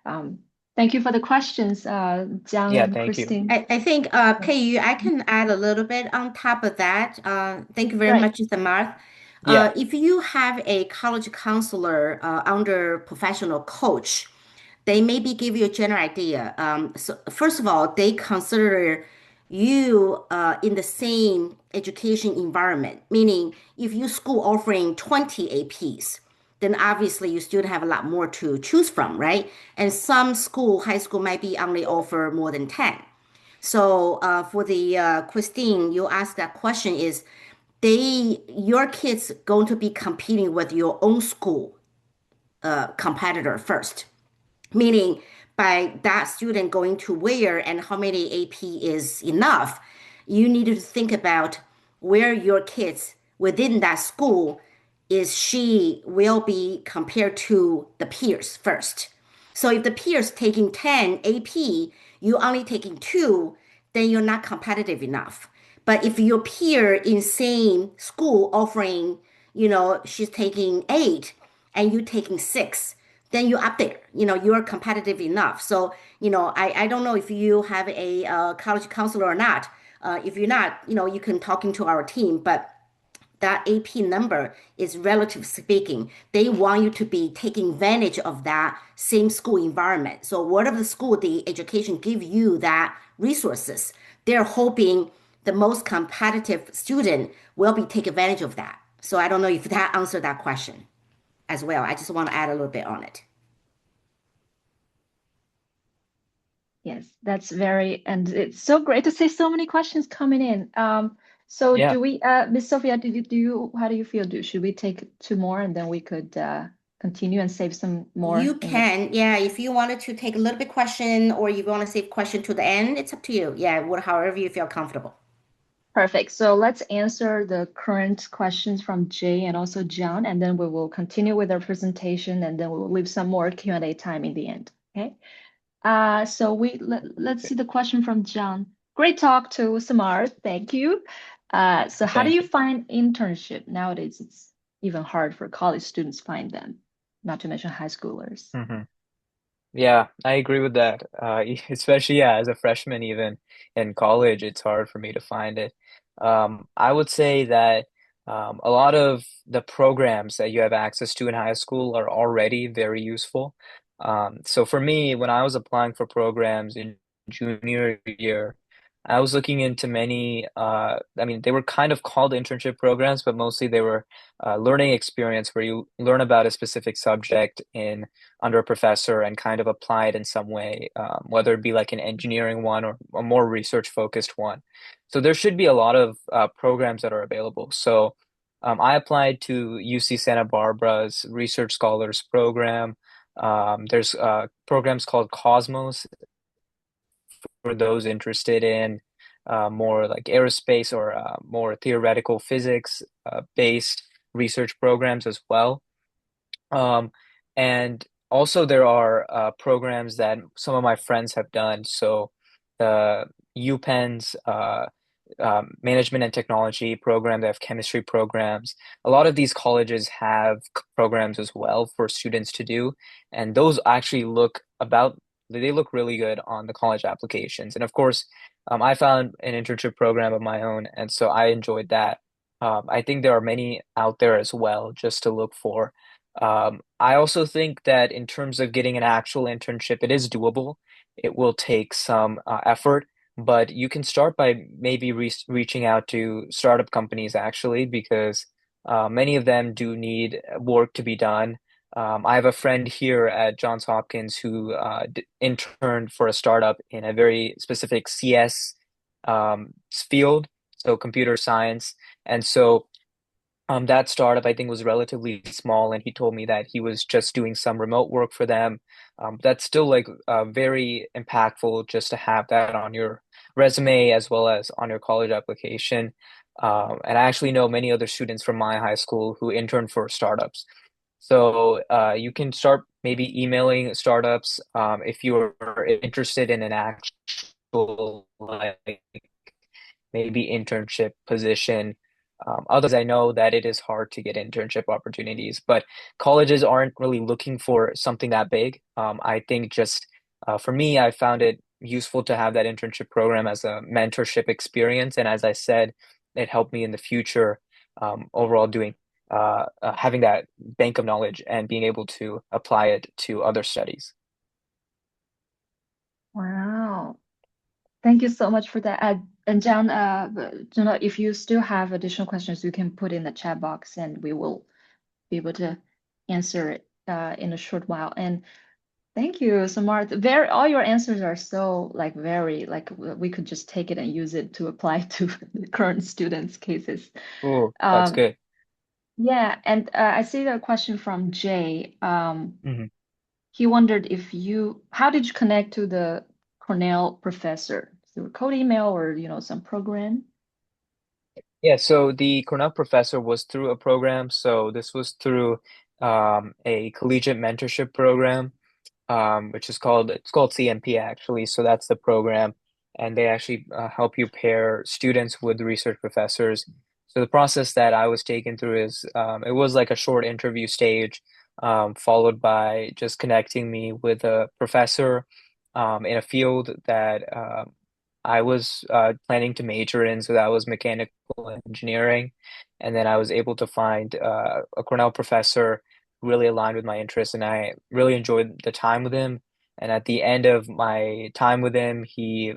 Um, Thank you for the questions, Jiang Yeah, and thank you. Christine. I think, Pei I can add a little bit on top of that. Thank you very Right. much, Samarth. Yeah. If you have a college counselor under professional coach, they maybe give you a general idea. So first of all, they consider you in the same education environment, meaning if you school offering 20 APs, then obviously you still have a lot more to choose from, right? And some school, high school might be only offer more than 10. So for the Christine, you asked that question is your kids going to be competing with your own school competitor first, meaning by that student going to where and how many AP is enough, you need to think about where your kids within that school is she will be compared to the peers first. So if the peers taking 10 AP, you only taking two, then you're not competitive enough. But if your peer in same school offering, she's taking 8 and you taking 6, then you're up there. You're competitive enough. So, I don't know if you have a college counselor or not. If you're not, you can talk into our team, but that AP number is relative speaking. They want you to be taking advantage of that same school environment. So whatever the school, the education give you that resources, they're hoping the most competitive student will be take advantage of that. So I don't know if that answered that question as well. I just want to add a little bit on it. Yes, that's and it's so great to see so many questions coming in. So Yeah. do we, Miss Sophia, how do you feel? Should we take 2 more and then we could continue and save some more? You can, yeah. If you wanted to take a little bit question or you want to save question to the end, it's up to you. Yeah, however you feel comfortable. Perfect. So let's answer the current questions from Jay and also John, and then we will continue with our presentation, and then we'll leave some more Q&A time in the end. Okay. So let's see the question from John. Great talk to Samarth. Thank you. So how do you find internship nowadays? It's even hard for college students to find them, not to mention high schoolers. Yeah, I agree with that. Especially, yeah, as a freshman, even in college, it's hard for me to find it. I would say that a lot of the programs that you have access to in high school are already very useful. So for me, when I was applying for programs in junior year, I was looking into many, I mean, they were kind of called internship programs, but mostly they were learning experience where you learn about a specific subject under a professor and kind of apply it in some way, whether it be like an engineering one or a more research focused one. So there should be a lot of programs that are available. So I applied to UC Santa Barbara's Research Scholars Program. There's programs called Cosmos for those interested in more like aerospace or more theoretical physics based research programs as well. And also there are programs that some of my friends have done. So the UPenn's management and technology program, they have chemistry programs. A lot of these colleges have programs as well for students to do, and those actually they look really good on the college applications. And of course, I found an internship program of my own, and so I enjoyed that. I think there are many out there as well just to look for. I also think that in terms of getting an actual internship, it is doable. It will take some effort, but you can start by maybe reaching out to startup companies actually, because many of them do need work to be done. I have a friend here at Johns Hopkins who interned for a startup in a very specific CS field, so computer science. And so that startup, I think, was relatively small, and he told me that he was just doing some remote work for them. That's still like very impactful just to have that on your resume as well as on your college application. And I actually know many other students from my high school who interned for startups. So you can start maybe emailing startups if you're interested in an actual like maybe internship position. Others, I know that it is hard to get internship opportunities, but colleges aren't really looking for something that big. I think just for me, I found it useful to have that internship program as a mentorship experience. And as I said, it helped me in the future overall having that bank of knowledge and being able to apply it to other studies. Wow. Thank you so much for that. And John, if you still have additional questions, you can put in the chat box and we will be able to answer it in a short while. And Thank you, Samarth. Very, all your answers are so like very like we could just take it and use it to apply to the current students' cases. Oh, that's Um, good. yeah, and I see a question from Jay. Mhm. He wondered if how did you connect to the Cornell professor? Through a code email or, some program? Yeah, so the Cornell professor was through a program. So this was through a collegiate mentorship program, which is called CMP actually. So that's the program, and they actually help you pair students with research professors. So the process that I was taken through is it was like a short interview stage, followed by just connecting me with a professor in a field that I was planning to major in. So that was mechanical engineering, and then I was able to find a Cornell professor really aligned with my interests, and I really enjoyed the time with him. And at the end of my time with him, he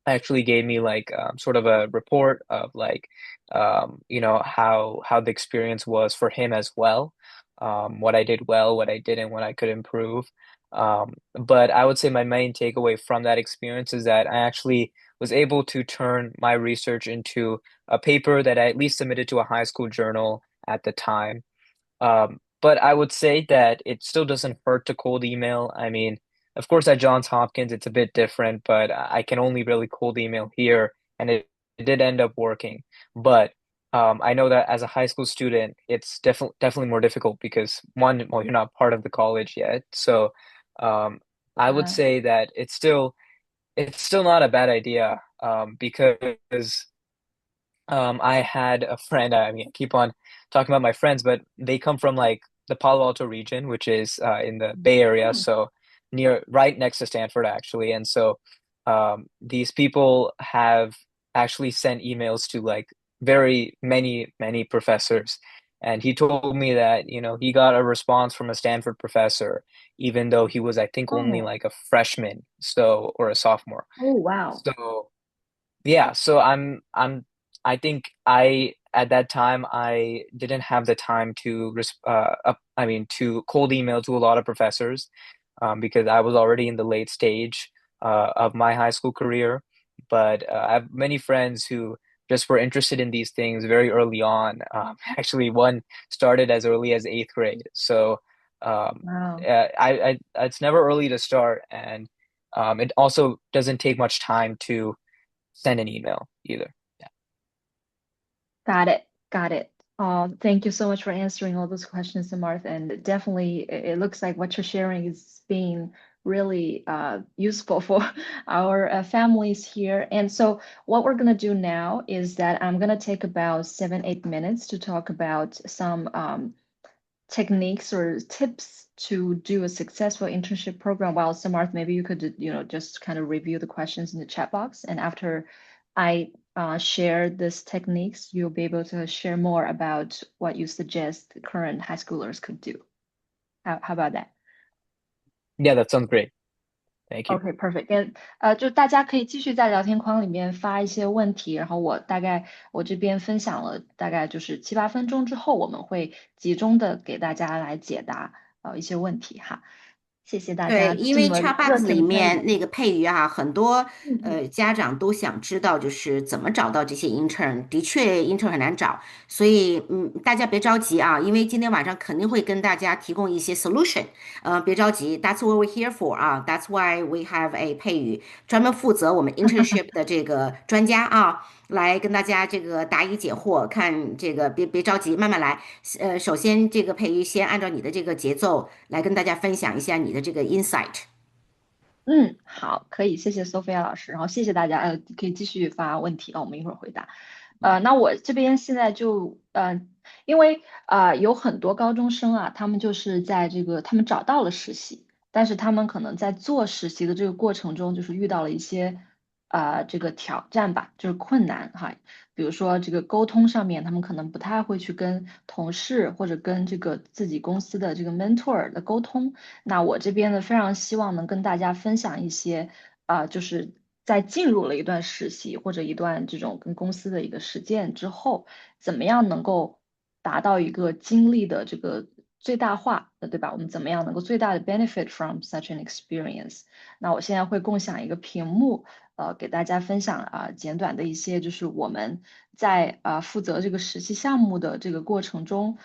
actually gave me like sort of a report of like how the experience was for him as well, what I did well, what I didn't, what I could improve. But I would say my main takeaway from that experience is that I actually was able to turn my research into a paper that I at least submitted to a high school journal at the time. But I would say that it still doesn't hurt to cold email. I mean, of course, at Johns Hopkins, it's a bit different, but I can only really cold email here, and it did end up working. But I know that as a high school student, it's definitely more difficult because one, well, you're not part of the college yet. So um, I would Uh, say that it's still not a bad idea because I had a friend. I mean, I keep on talking about my friends, but they come from like the Palo Alto region, which is in the Bay Area, hmm. so right next to Stanford, actually. And so these people have actually sent emails to like very many professors. And he told me that, he got a response from a Stanford professor, even though he was, I think, only Oh, like a freshman, so or a sophomore. oh, wow. So yeah, so I think at that time I didn't have the time to I mean to cold email to a lot of professors because I was already in the late stage of my high school career. But I have many friends who just were interested in these things very early on. Actually, one started as early as eighth grade. So Wow. it's never early to start, and it also doesn't take much time to send an email either. Yeah. Got it. Got it. Thank you so much for answering all those questions, Martha. And definitely, it looks like what you're sharing is being really useful for our families here. And so, what we're going to do now is that I'm going to take about 7, 8 minutes to talk about some techniques or tips to do a successful internship program. While Samarth, maybe you could, just kind of review the questions in the chat box. And after I share these techniques, you'll be able to share more about what you suggest the current high schoolers could do. How about that? Yeah, that sounds great. Thank you. OK, perfect.就大家可以继续在聊天框里面发一些问题，然后我这边分享了大概就是7、8分钟之后，我们会集中的给大家来解答一些问题哈。谢谢大对，家这么因为 热 Chatbox 里情参与。面那个配语啊，很多嗯嗯家长都想知道，就是怎么找到这些 intern。的确，intern 很难找，所以大家别着急啊，因为今天晚上肯定会跟大家提供一些 solution。别着急，That's what we're here for 啊，That's why we have a 配语，专门负责我们 internship 的这个专家啊。来跟大家这个答疑解惑，看这个别着急，慢慢来。首先这个培育先按照你的这个节奏来跟大家分享一下你的这个 insight。嗯，好，可以，谢谢 Sophia 老师，然后谢谢大家，可以继续发问题啊，我们一会儿回答。那我这边现在就因为有很多高中生啊，他们就是在他们找到了实习，但是他们可能在做实习的这个过程中，就是遇到了一些这个挑战吧，就是困难哈。比如说这个沟通上面，他们可能不太会去跟同事或者跟这个自己公司的这个 mentor 的沟通。那我这边呢，非常希望能跟大家分享一些就是在进入了一段实习或者一段这种跟公司的一个实践之后，怎么样能够达到一个精力的这个最大化的，对吧？我们怎么样能够最大的 benefit from such an experience？那我现在会共享一个屏幕，给大家分享简短的一些，就是我们在负责这个实习项目的这个过程中，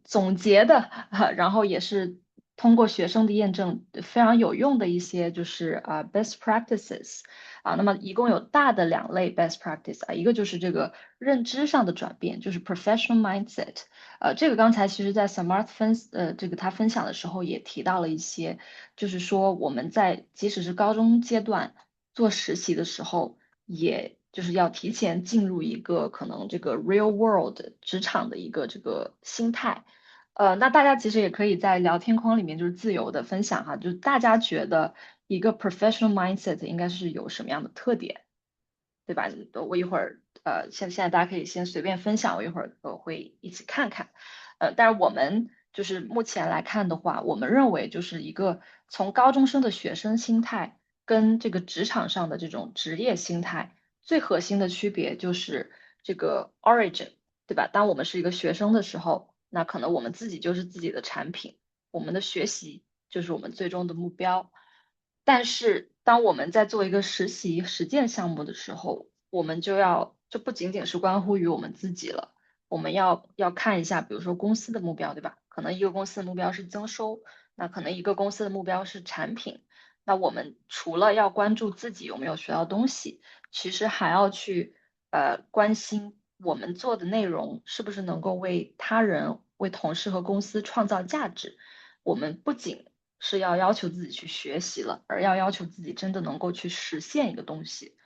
总结的，然后也是通过学生的验证非常有用的一些，就是best practices。那么一共有大的两类 best practice，一个就是这个认知上的转变，就是 professional mindset。这个刚才其实在 Samarth 这个他分享的时候也提到了一些，就是说我们在即使是高中阶段做实习的时候，也就是要提前进入一个可能这个 real world 职场的一个这个心态。那大家其实也可以在聊天框里面就是自由的分享哈，就是大家觉得一个 professional mindset 应该是有什么样的特点，对吧？我一会儿现在大家可以先随便分享，我一会儿会一起看看。但是我们就是目前来看的话，我们认为就是一个从高中生的学生心态跟这个职场上的这种职业心态最核心的区别就是这个 origin，对吧？当我们是一个学生的时候，那可能我们自己就是自己的产品，我们的学习就是我们最终的目标。但是当我们在做一个实习实践项目的时候，我们就不仅仅是关乎于我们自己了，我们要看一下，比如说公司的目标，对吧？可能一个公司的目标是增收，那可能一个公司的目标是产品。那我们除了要关注自己有没有学到东西，其实还要去关心我们做的内容是不是能够为他人、为同事和公司创造价值。我们不仅是要求自己去学习了，而要求自己真的能够去实现一个东西。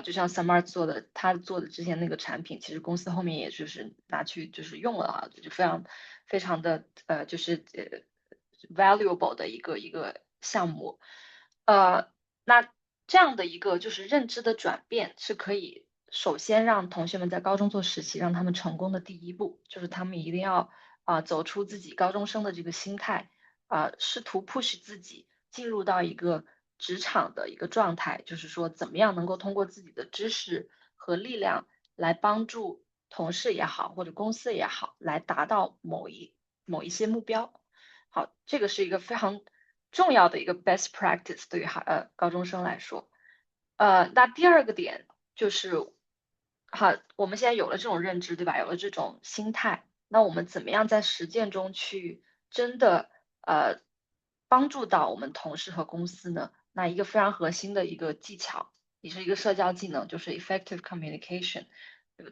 就像 Samarth 做的，他做的之前那个产品，其实公司后面也就是拿去就是用了就非常的就是valuable 的一个项目。那这样的一个就是认知的转变，是可以首先让同学们在高中做实习，让他们成功的第一步，就是他们一定要走出自己高中生的这个心态。试图 push 自己进入到一个职场的一个状态，就是说怎么样能够通过自己的知识和力量来帮助同事也好，或者公司也好，来达到某一些目标。好，这个是一个非常重要的一个 best practice 对于高中生来说。那第二个点就是，好，我们现在有了这种认知，对吧？有了这种心态，那我们怎么样在实践中去真的帮助到我们同事和公司呢？那一个非常核心的一个技巧，也是一个社交技能，就是 effective communication。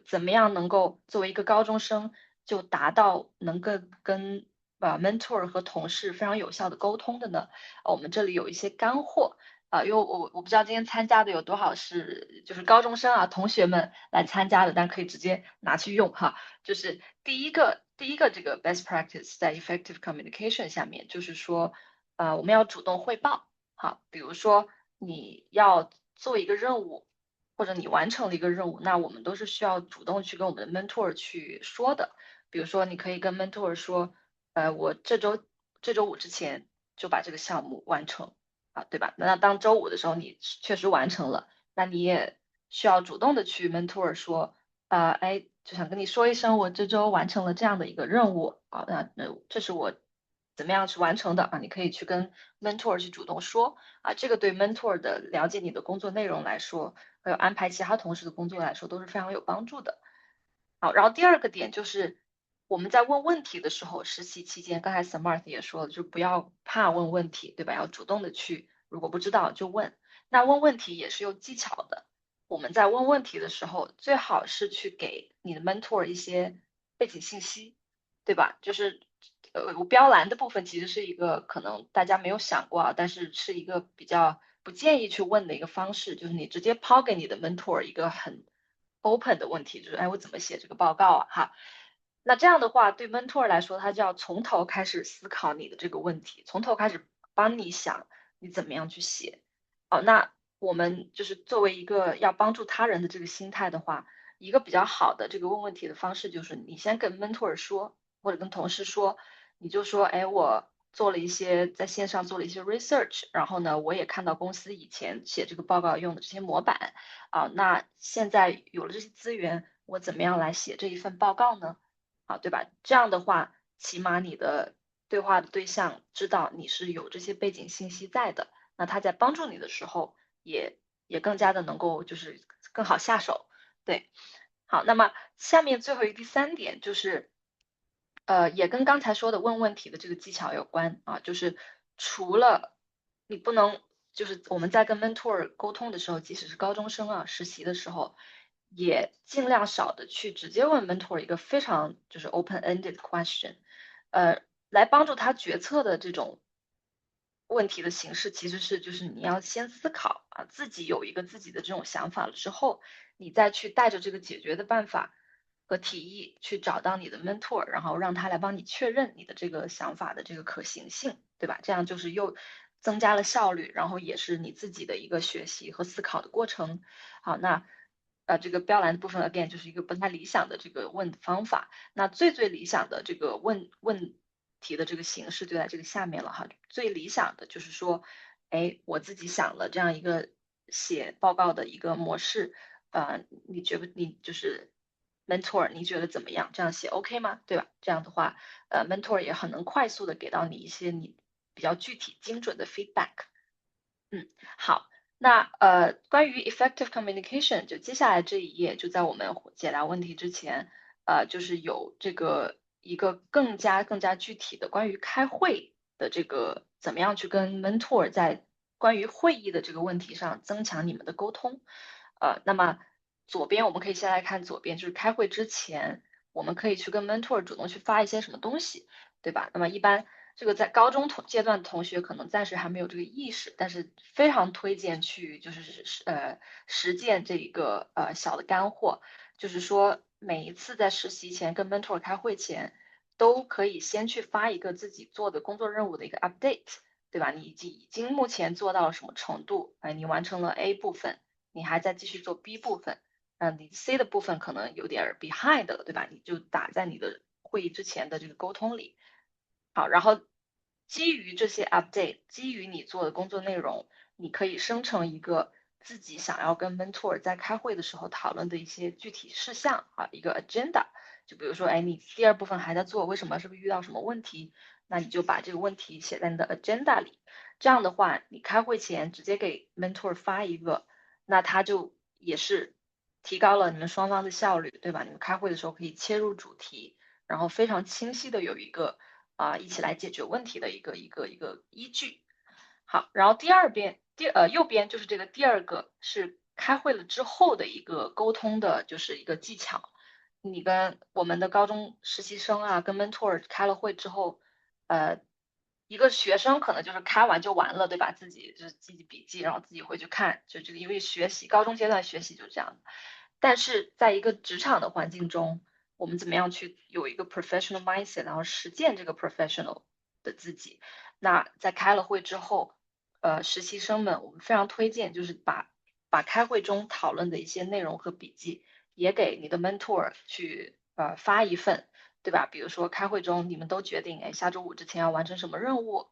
怎么样能够作为一个高中生就达到能够跟mentor 和同事非常有效的沟通的呢？我们这里有一些干货。因为我不知道今天参加的有多少是就是高中生同学们来参加的，但可以直接拿去用哈。就是第一个这个 best practice 在 effective communication 下面，就是说我们要主动汇报。好，比如说你要做一个任务，或者你完成了一个任务，那我们都是需要主动去跟我们的 mentor 去说的。比如说你可以跟 mentor 说，我这周五之前就把这个项目完成。对吧？那当周五的时候你确实完成了，那你也需要主动的去 mentor 说，就想跟你说一声，我这周完成了这样的一个任务那这是我怎么样去完成的你可以去跟 mentor 去主动说这个对 mentor 的了解你的工作内容来说，还有安排其他同事的工作来说都是非常有帮助的。好，然后第二个点就是我们在问问题的时候，实习期间，刚才 Samarth 也说了，就不要怕问问题，对吧？要主动的去，如果不知道就问。那问问题也是有技巧的。我们在问问题的时候，最好是去给你的 mentor 一些背景信息，对吧？就是我标栏的部分其实是一个可能大家没有想过但是是一个比较不建议去问的一个方式，就是你直接抛给你的 mentor 一个很 open 的问题，就是我怎么写这个报告哈。那这样的话，对 mentor 来说，他就要从头开始思考你的这个问题，从头开始帮你想你怎么样去写。那我们就是作为一个要帮助他人的这个心态的话，一个比较好的这个问问题的方式就是你先跟 mentor 说，或者跟同事说，你就说，我做了一些在线上做了一些 research，然后呢，我也看到公司以前写这个报告用的这些模板那现在有了这些资源，我怎么样来写这一份报告呢？对吧？这样的话，起码你的对话的对象知道你是有这些背景信息在的，那他在帮助你的时候也更加的能够就是更好下手。对，好，那么下面最后第3点就是也跟刚才说的问问题的这个技巧有关啊，就是除了你不能，就是我们在跟 mentor 沟通的时候，即使是高中生啊，实习的时候，也尽量少的去直接问 mentor 一个非常就是 open-ended question，来帮助他决策的这种问题的形式，其实是就是你要先思考啊，自己有一个自己的这种想法了之后，你再去带着这个解决的办法和提议去找到你的 mentor，然后让他来帮你确认你的这个想法的这个可行性，对吧？这样就是又增加了效率，然后也是你自己的一个学习和思考的过程。好，那这个标栏的部分 again 就是一个不太理想的这个问方法。那最理想的这个问题的这个形式就在这个下面了哈。最理想的就是说，哎，我自己想了这样一个写报告的一个模式，你觉不你就是 mentor 你觉得怎么样？这样写 OK 吗？对吧？这样的话，mentor 也很能快速的给到你一些你比较具体精准的 feedback。好，那关于 effective communication，就接下来这一页，就在我们解答问题之前，就是有这个一个更加具体的关于开会的这个怎么样去跟 mentor 在关于会议的这个问题上增强你们的沟通。那么左边我们可以先来看左边，就是开会之前，我们可以去跟 mentor 主动去发一些什么东西，对吧？那么一般这个在高中阶段的同学可能暂时还没有这个意识，但是非常推荐去就是实践这一个小的干货，就是说每一次在实习前跟 mentor 开会前，都可以先去发一个自己做的工作任务的一个 update，对吧？你已经目前做到了什么程度？你完成了 A 部分，你还在继续做 B 部分，你 C 的部分可能有点 behind 了，对吧？你就打在你的会议之前的这个沟通里。好，然后基于这些 update，基于你做的工作内容，你可以生成一个自己想要跟 mentor 在开会的时候讨论的一些具体事项啊，一个 agenda。就比如说，哎，你第2部分还在做，为什么？是不是遇到什么问题？那你就把这个问题写在你的 agenda 里。这样的话，你开会前直接给 mentor 发一个，那他就也是提高了你们双方的效率，对吧？你们开会的时候可以切入主题，然后非常清晰的有一个一起来解决问题的一个依据。好，然后右边就是这个第2个是开会了之后的一个沟通的，就是一个技巧。你跟我们的高中实习生啊，跟 mentor 开了会之后，一个学生可能就是开完就完了，对吧？自己就是记笔记，然后自己回去看，就这个因为学习高中阶段学习就这样。但是在一个职场的环境中，我们怎么样去有一个 professional mindset，然后实践这个 professional 的自己？那在开了会之后，实习生们，我们非常推荐就是把开会中讨论的一些内容和笔记也给你的 mentor 去发一份，对吧？比如说开会中你们都决定，哎，下周5之前要完成什么任务，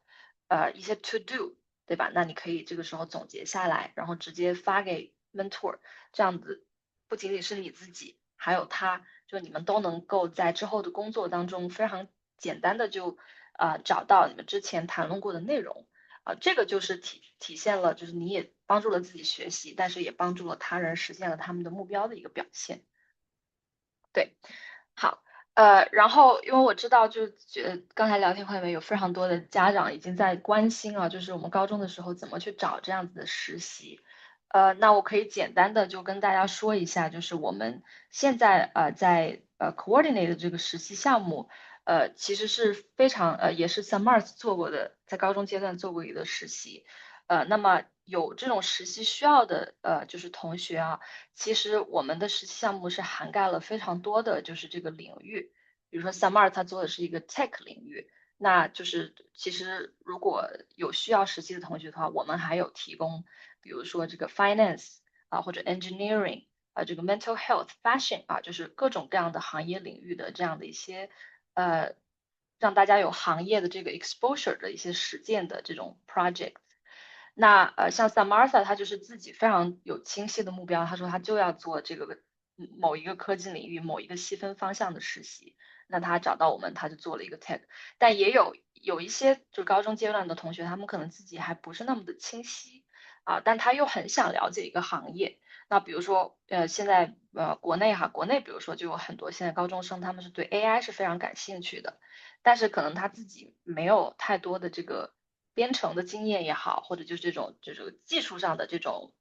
一些 to do，对吧？那你可以这个时候总结下来，然后直接发给 mentor，这样子不仅仅是你自己，还有他，就你们都能够在之后的工作当中非常简单的就找到你们之前谈论过的内容。这个就是体现了，就是你也帮助了自己学习，但是也帮助了他人实现了他们的目标的一个表现。对，好，然后因为我知道，就刚才聊天会里面有非常多的家长已经在关心啊，就是我们高中的时候怎么去找这样子的实习。那我可以简单的就跟大家说一下，就是我们现在在coordinate 的这个实习项目，其实是非常也是 Samarth 做过的，在高中阶段做过一个实习。那么有这种实习需要的就是同学啊，其实我们的实习项目是涵盖了非常多的就是这个领域，比如说 Samarth 他做的是一个 tech 领域，那就是其实如果有需要实习的同学的话，我们还有提供，比如说这个 finance 或者 engineering 这个 mental health fashion 就是各种各样的行业领域的这样的一些让大家有行业的这个 exposure 的一些实践的这种 project。那像 Samartha 他就是自己非常有清晰的目标，他说他就要做这个某一个科技领域某一个细分方向的实习。那他找到我们，他就做了一个 tag。但也有一些就高中阶段的同学，他们可能自己还不是那么的清晰但他又很想了解一个行业。那比如说现在国内比如说就有很多现在高中生，他们是对 AI 是非常感兴趣的，但是可能他自己没有太多的这个编程的经验也好，或者就是这种就是技术上的这种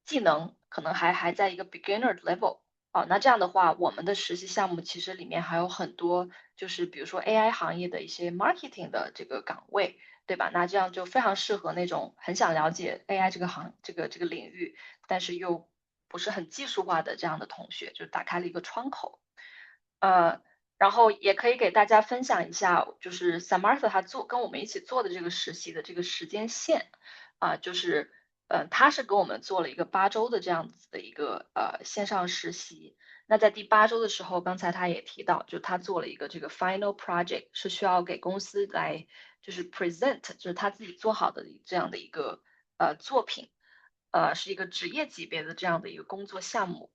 技能，可能还在一个 beginner level。那这样的话，我们的实习项目其实里面还有很多，就是比如说 AI 行业的一些 marketing 的这个岗位，对吧？那这样就非常适合那种很想了解 AI 这个领域，但是又不是很技术化的这样的同学，就打开了一个窗口。然后也可以给大家分享一下，就是 Samarth 他跟我们一起做的这个实习的这个时间线就是他是给我们做了一个8周的这样子的一个线上实习。那在第8周的时候，刚才他也提到，就他做了一个这个 final project，是需要给公司来就是 present，就是他自己做好的这样的一个作品，是一个职业级别的这样的一个工作项目。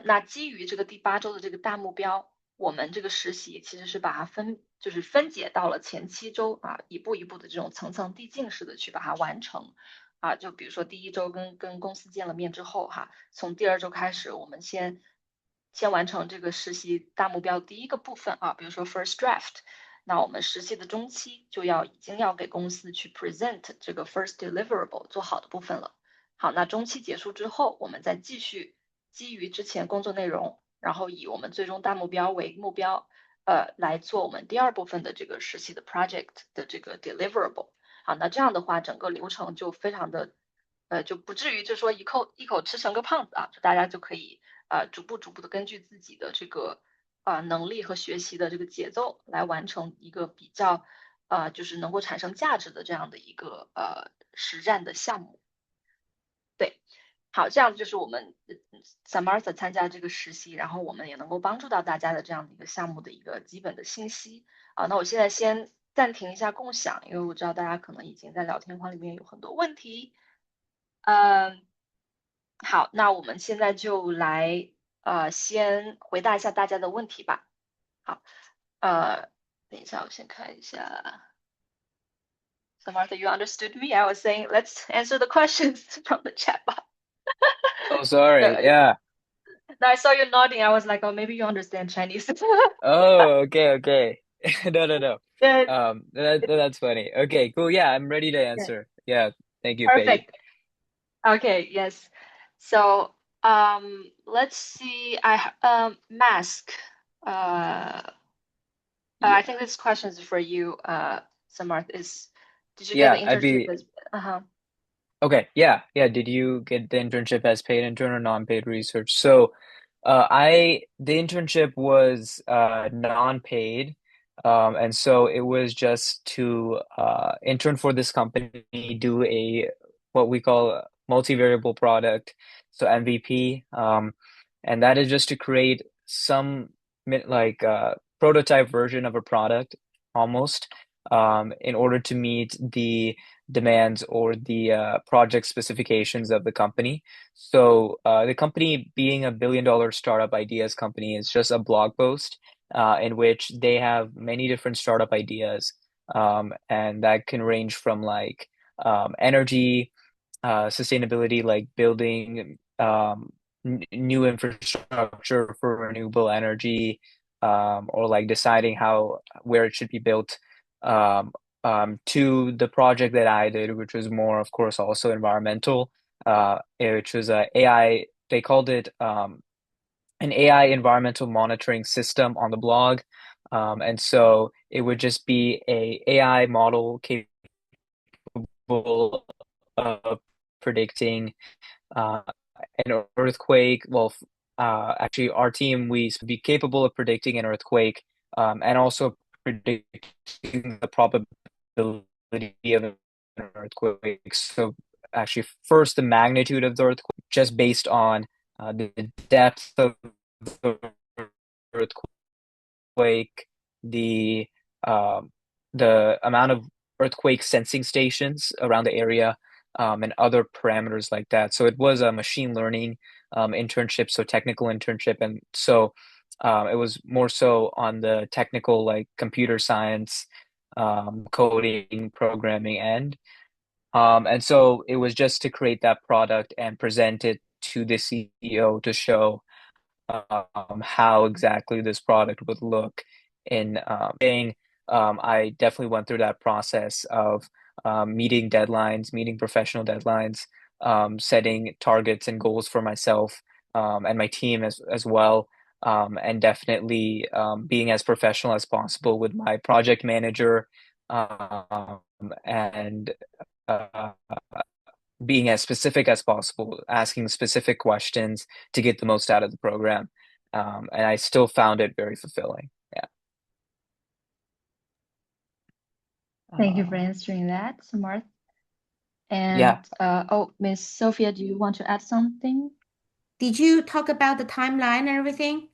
那基于这个第8周的这个大目标，我们这个实习其实是把它就是分解到了前7周一步一步的这种层层递进式的去把它完成。就比如说第1周跟公司见了面之后从第2周开始，我们先完成这个实习大目标第1个部分比如说 first draft。那我们实习的中期已经要给公司去 present 这个 first deliverable 做好的部分了。好，那中期结束之后，我们再继续基于之前工作内容，然后以我们最终大目标为目标，来做我们第2部分的这个实习的 project 的这个 deliverable。好，那这样的话，整个流程就非常的，就不至于就说一口吃成个胖子就大家就可以逐步的根据自己的这个能力和学习的这个节奏来完成一个比较就是能够产生价值的这样的一个实战的项目。对，好，这样就是我们Samarth 参加这个实习，然后我们也能够帮助到大家的这样的一个项目的一个基本的信息那我现在先暂停一下共享，因为我知道大家可能已经在聊天框里面有很多问题。好，那我们现在就来先回答一下大家的问题吧。好，等一下，我先看一下。Samarth, you understood me? I was saying let's answer the questions from the chat box. Oh, sorry. Yeah. No, I saw you nodding. I was like, oh, maybe you understand Chinese. Oh, okay. No. Good. That's funny. Okay, cool. Yeah, I'm ready to Yeah. answer. Yeah, thank you, Paige. Perfect. Okay, yes. So, let's see. Mask. I think this question is for you, Samarth. Did you get the Yeah, I'd internship be as okay. Yeah. Did you get the internship as paid intern or non-paid research? So, the internship was non-paid. And so it was just to intern for this company, do what we call a multivariable product, so MVP. And that is just to create some prototype version of a product almost, in order to meet the demands or the project specifications of the company. So the company being a billion-dollar startup ideas company is just a blog post in which they have many different startup ideas, and that can range from like energy, sustainability, like building new infrastructure for renewable energy, or like deciding where it should be built, to the project that I did, which was more, of course, also environmental, which was a AI. They called it an AI environmental monitoring system on the blog. And so it would just be a AI model capable of predicting an earthquake. Well, actually, our team, we be capable of predicting an earthquake, and also predicting the probability of an earthquake. So actually, first, the magnitude of the earthquake, just based on the depth of the earthquake, the amount of earthquake sensing stations around the area, and other parameters like that. So it was a machine learning internship, so technical internship. And so it was more so on the technical, like computer science, coding, programming end. And so it was just to create that product and present it to the CEO to show how exactly this product would look in being. I definitely went through that process of meeting deadlines, meeting professional deadlines, setting targets and goals for myself and my team as well, and definitely being as professional as possible with my project manager, and uh, being as specific as possible, asking specific questions to get the most out of the program. And I still found it very fulfilling. Yeah. Thank you for Uh, answering that, Samarth. Yeah. And oh, Miss Sophia, do you want to add something? did you talk about the timeline and everything?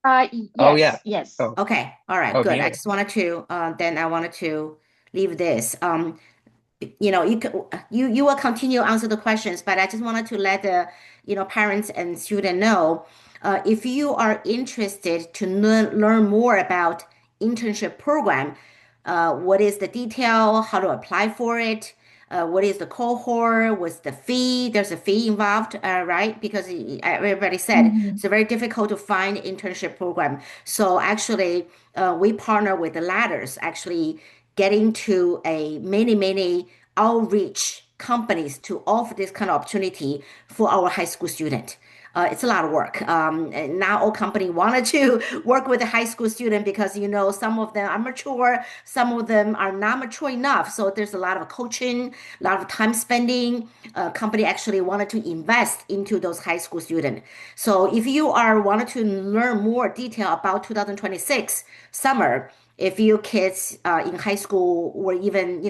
Oh, yeah. Yes, yes. Oh, Okay, all right, oh, good. I me. just wanted to then I wanted to leave this. You can, you will continue to answer the questions, but I just wanted to let the parents and student know if you are interested to learn more about internship program, what is the detail, how to apply for it, what is the cohort, what's the fee? There's a fee involved, right? Because everybody said Mm-hmm. it's very difficult to find internship program. So actually, we partner with the ladders, actually getting to a many outreach companies to offer this kind of opportunity for our high school student. It's a lot of work. And not all company wanted to work with a high school student because some of them are mature, some of them are not mature enough. So there's a lot of coaching, a lot of time spending. Company actually wanted to invest into those high school students. So if you are wanted to learn more detail about 2026 summer, if you kids in high school or even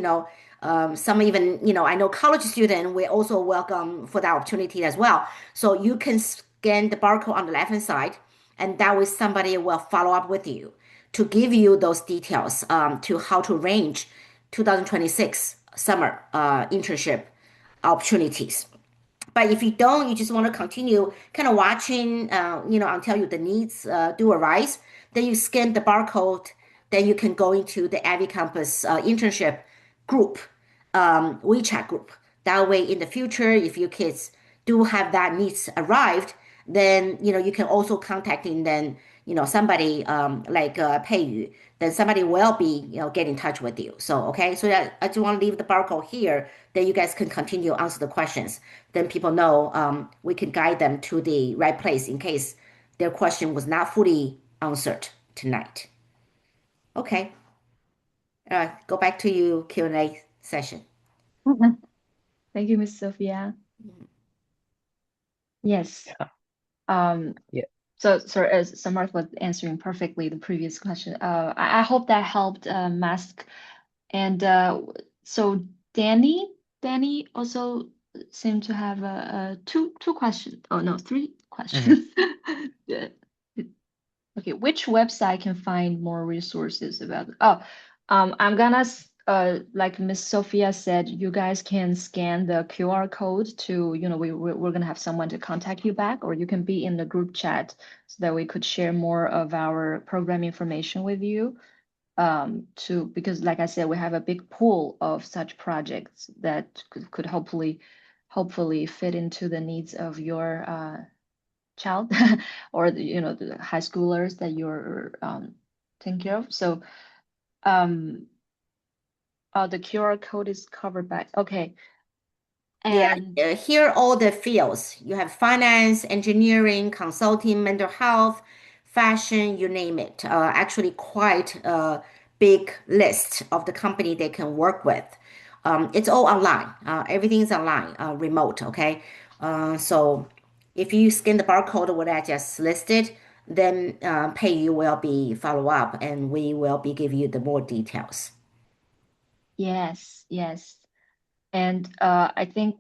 some even I know college student we also welcome for that opportunity as well. So you can scan the barcode on the left hand side, and that way somebody will follow up with you to give you those details to how to arrange 2026 summer internship opportunities. But if you don't, you just want to continue kind of watching, until the needs do arise, then you scan the barcode, then you can go into the IvyCompass internship group, WeChat group. That way, in the future, if your kids do have that needs arrived, then you can also contacting then somebody like pay you, then somebody will be get in touch with you. So okay, so that I just want to leave the barcode here, then you guys can continue answer the questions, then people know we can guide them to the right place in case their question was not fully answered tonight. Okay, all right, go back to you Q&A session. Thank you, Miss Sophia. Yes. Yeah. Um, Yeah. so sorry, as Samarth was answering perfectly the previous question. I hope that helped mask. And so Danny also seemed to have two questions. Oh no, three Mhm. questions. Yeah. Okay, which website can find more resources about? Oh, I'm gonna like Miss Sophia said, you guys can scan the QR code to, we're gonna have someone to contact you back, or you can be in the group chat so that we could share more of our program information with you. Because like I said, we have a big pool of such projects that could hopefully fit into the needs of your child or the high schoolers that you're taking care of. So the QR code is covered by, okay. Yeah, And here are all the fields. You have finance, engineering, consulting, mental health, fashion, you name it. Actually, quite a big list of the company they can work with. It's all online. Everything's online, remote. Okay. So if you scan the barcode what I just listed, then pay you will be follow up, and we will be give you the more details. yes. And I think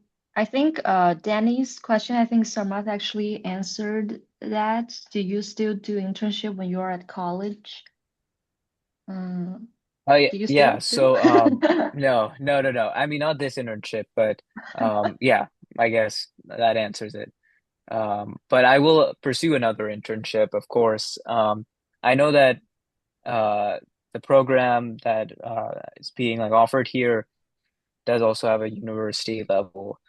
Danny's question, I think Sarmath actually answered that. Do you still do internship when you're at college? Um, Oh, yeah. do you Yeah. still do? So, no. I mean, not this internship, but yeah, I guess that answers it. But I will pursue another internship, of course. I know that the program that is being like offered here does also have a university level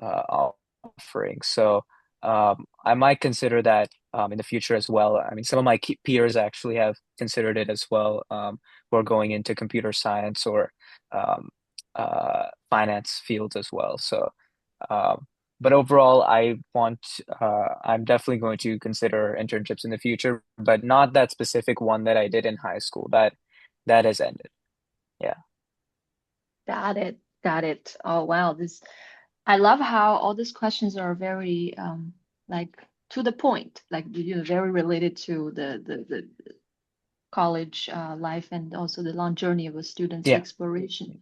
offering. So I might consider that in the future as well. I mean, some of my peers actually have considered it as well, who are going into computer science or um, finance fields as well. So, um, but overall, I'm definitely going to consider internships in the future, but not that specific one that I did in high school. That has ended. Yeah. Got it. Got it. Oh, wow. I love how all these questions are very like to the point, like very related to the college life and also the long journey of a student's Yeah. exploration.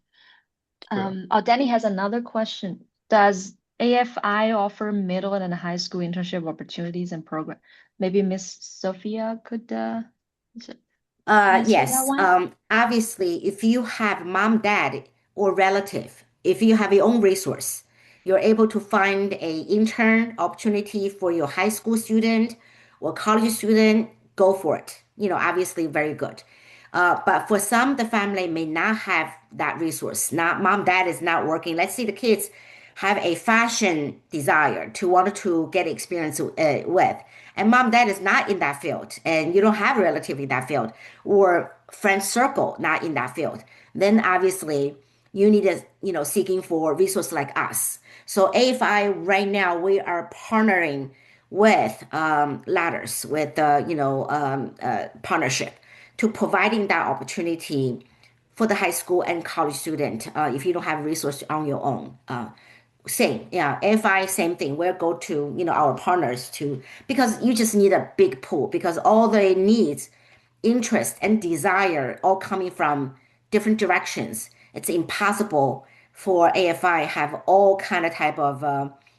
Sure. Danny has another question. Does AFI offer middle and high school internship opportunities and program? Maybe Miss Sophia could answer that Yes. one. Obviously, if you have mom, dad, or relative, if you have your own resource, you're able to find a intern opportunity for your high school student or college student, go for it. Obviously very good. But for some, the family may not have that resource. Not mom, dad is not working. Let's say the kids have a fashion desire to want to get experience with. And mom, dad is not in that field, and you don't have a relative in that field, or friend circle not in that field. Then obviously you need to, seeking for resources like us. So AFI right now we are partnering with ladders with partnership to providing that opportunity for the high school and college student if you don't have resource on your own. Same, yeah. AFI, same thing. We'll go to, our partners to, because you just need a big pool because all the needs, interest, and desire all coming from different directions. It's impossible for AFI have all kind of type of,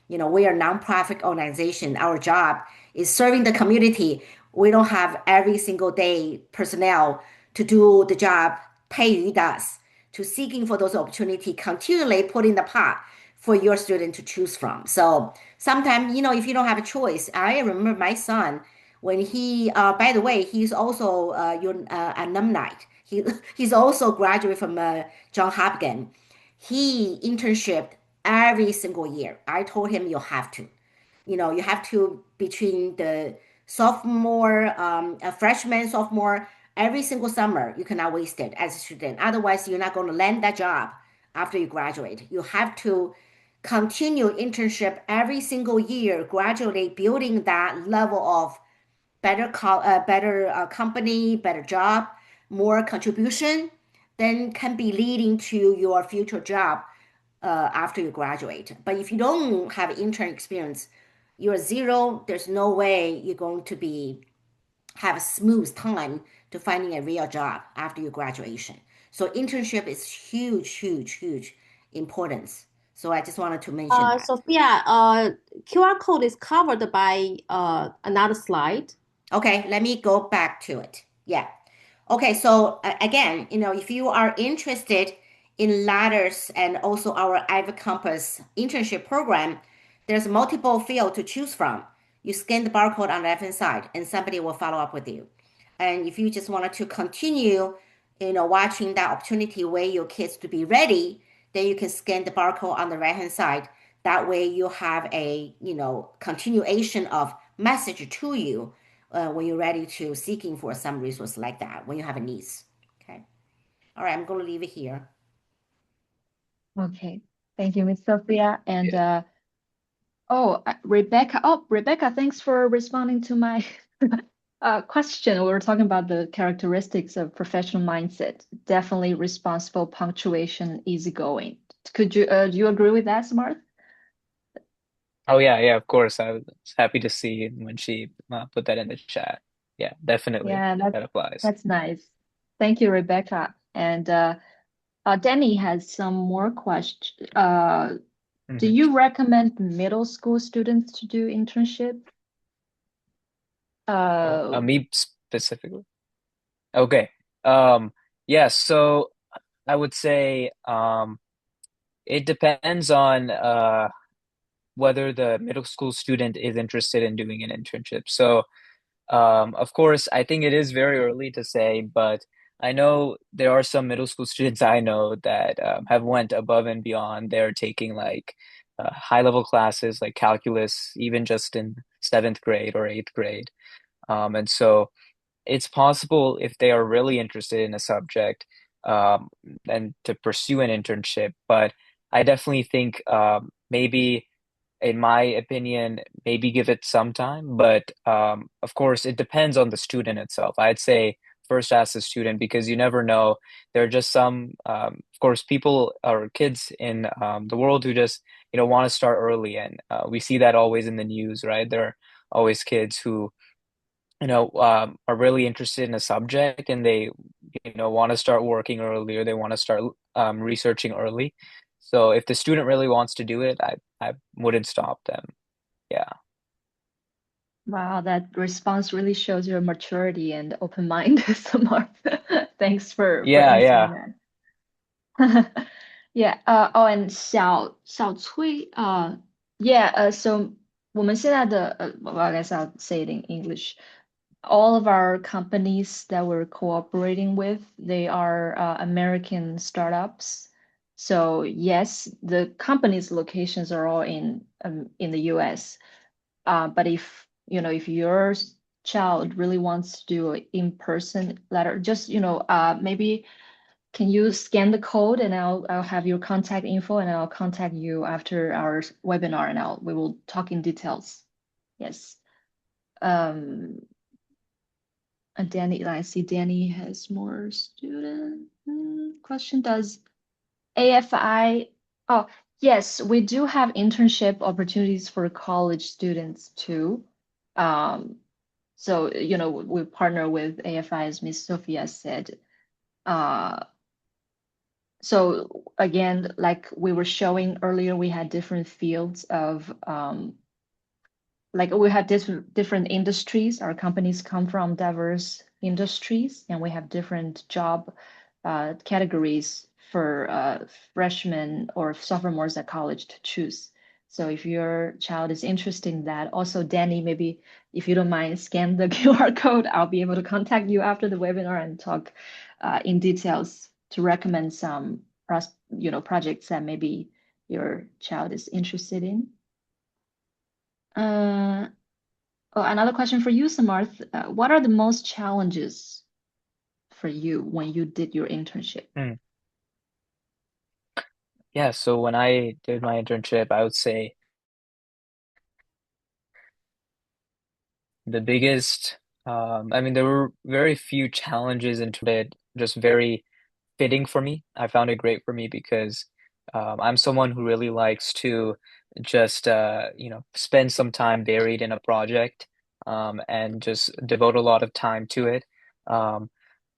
we are a nonprofit organization. Our job is serving the community. We don't have every single day personnel to do the job Pei does to seeking for those opportunity, continually put in the pot for your student to choose from. So sometimes, if you don't have a choice, I remember my son when by the way, he's also your alumni. He's also graduate from John Hopkins. He internship every single year. I told him you have to. You have to between the sophomore, freshman, sophomore, every single summer. You cannot waste it as a student. Otherwise, you're not going to land that job after you graduate. You have to continue internship every single year, gradually building that level of better company, better job, more contribution, then can be leading to your future job after you graduate. But if you don't have intern experience, you're zero. There's no way you're going to be have a smooth time to finding a real job after your graduation. So internship is huge, huge, huge importance. So I just wanted to mention that. Sophia, QR code is covered by another slide. Okay, let me go back to it. Yeah. Okay, so again, if you are interested in ladders and also our IvyCompass internship program, there's multiple field to choose from. You scan the barcode on the left-hand side, and somebody will follow up with you. And if you just wanted to continue, watching that opportunity where your kids to be ready, then you can scan the barcode on the right-hand side. That way you have a, continuation of message to you when you're ready to seeking for some resource like that, when you have a needs. Okay. All right, I'm going to leave it here. Okay. Thank you, Miss Sophia. And Yeah. Rebecca. Oh, Rebecca, thanks for responding to my question. We were talking about the characteristics of professional mindset. Definitely responsible, punctuation, easygoing. Do you agree with that, Samarth? Oh yeah, of course. I was happy to see when she put that in the chat. Yeah, definitely Yeah, that applies. that's nice. Thank you, Rebecca. And Danny has some more questions. Do Mhm. you recommend middle school students to do internship? Me specifically. Okay. Um, yeah, so I would say it depends on whether the middle school student is interested in doing an internship. So, of course, I think it is very early to say, but I know there are some middle school students I know that have went above and beyond. They're taking like high level classes like calculus, even just in seventh grade or eighth grade. And so it's possible if they are really interested in a subject, um, and to pursue an internship. But I definitely think maybe, in my opinion, maybe give it some time. But of course, it depends on the student itself. I'd say first ask the student because you never know. There are just some, of course, people or kids in the world who just want to start early, and we see that always in the news, right? There are always kids who are really interested in a subject and they, want to start working early or they want to start researching early. So if the student really wants to do it, I wouldn't stop them. Yeah. Wow, that response really shows your maturity and open mind, Samarth. Thanks for Yeah, answering yeah. that. Yeah, oh, and 小崔, yeah, so 我们现在的, well, I guess I'll say it in English. All of our companies that we're cooperating with, they are American startups. So yes, the company's locations are all in the US. But if your child really wants to do an in-person letter, just maybe can you scan the code and I'll have your contact info and I'll contact you after our webinar and we will talk in details. Yes. And Danny, I see Danny has more student question. Does AFI? Oh, yes, we do have internship opportunities for college students too. So we partner with AFI, as Miss Sophia said. So again, like we were showing earlier, we had different fields of like we have different industries. Our companies come from diverse industries, and we have different job categories for freshmen or sophomores at college to choose. So if your child is interested in that, also Danny, maybe if you don't mind, scan the QR code. I'll be able to contact you after the webinar and talk in details to recommend some projects that maybe your child is interested in. Oh, another question for you, Samarth. What are the most challenges for you when you did your internship? Yeah, so when I did my internship, I would say the biggest, I mean, there were very few challenges into it, just very fitting for me. I found it great for me because I'm someone who really likes to just spend some time buried in a project, and just devote a lot of time to it. Um,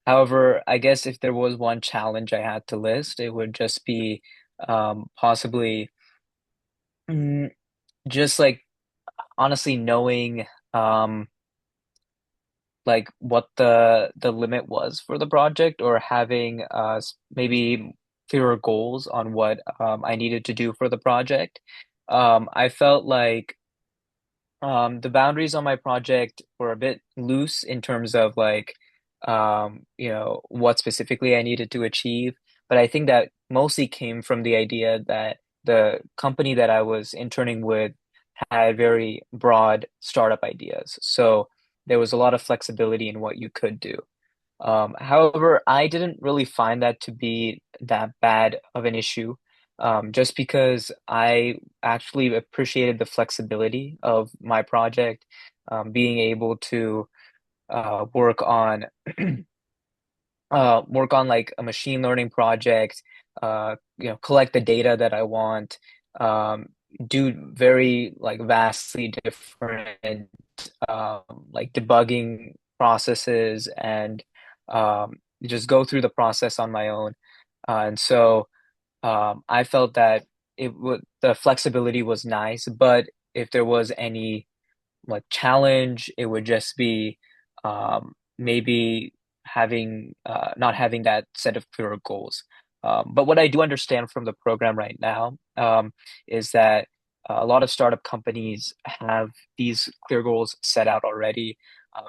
However, I guess if there was one challenge I had to list, it would just be possibly, mm, just like honestly knowing like what the limit was for the project, or having maybe clearer goals on what I needed to do for the project. I felt like the boundaries on my project were a bit loose in terms of like what specifically I needed to achieve. But I think that mostly came from the idea that the company that I was interning with had very broad startup ideas. So there was a lot of flexibility in what you could do. However, I didn't really find that to be that bad of an issue, just because I actually appreciated the flexibility of my project, being able to work on like a machine learning project, collect the data that I want, um, do very like vastly different like debugging processes, and just go through the process on my own. And so I felt that the flexibility was nice, but if there was any like challenge, it would just be maybe having not having that set of clearer goals. But what I do understand from the program right now is that a lot of startup companies have these clear goals set out already,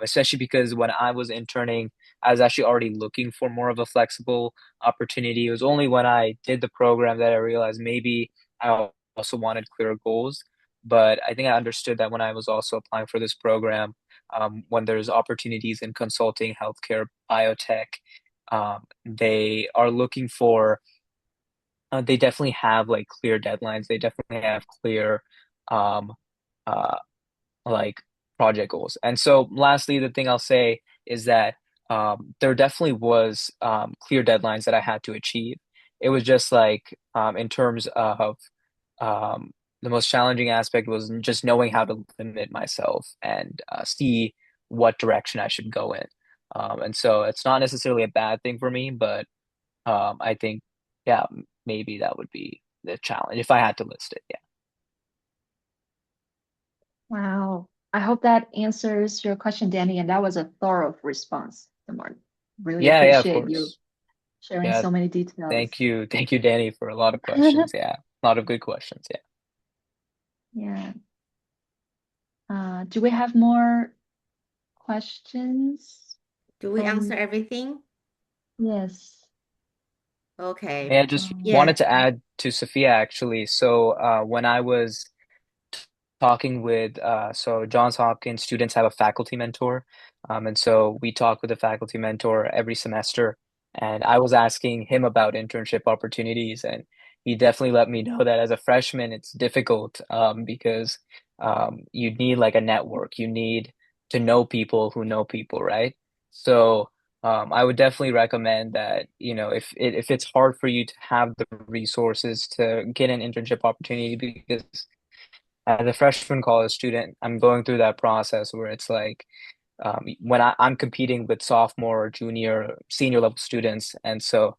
especially because when I was interning, I was actually already looking for more of a flexible opportunity. It was only when I did the program that I realized maybe I also wanted clear goals. But I think I understood that when I was also applying for this program, when there's opportunities in consulting, healthcare, biotech, they are looking for they definitely have like clear deadlines. They definitely have clear um uh like project goals. And so lastly, the thing I'll say is that there definitely was clear deadlines that I had to achieve. It was just like in terms of the most challenging aspect was just knowing how to limit myself and see what direction I should go in. And so it's not necessarily a bad thing for me, but I think, yeah, maybe that would be the challenge if I had to list it. Yeah. Wow. I hope that answers your question, Danny, and that was a thorough response, Samar. Really Yeah, yeah, of appreciate you course. sharing Yeah, so many details. thank you. Thank you, Danny, for a lot of questions. Yeah, a lot of good questions. Yeah. Yeah. Do we have more questions Do we answer from? everything? Yes. Okay. Yeah, I just Yeah. wanted to add to Sophia actually. So when I was talking with so Johns Hopkins students have a faculty mentor. And so we talk with a faculty mentor every semester. And I was asking him about internship opportunities, and he definitely let me know that as a freshman, it's difficult because you need like a network. You need to know people who know people, right? So I would definitely recommend that, you know, if it's hard for you to have the resources to get an internship opportunity, because as a freshman college student, I'm going through that process where it's like when I'm competing with sophomore, junior, senior level students, and so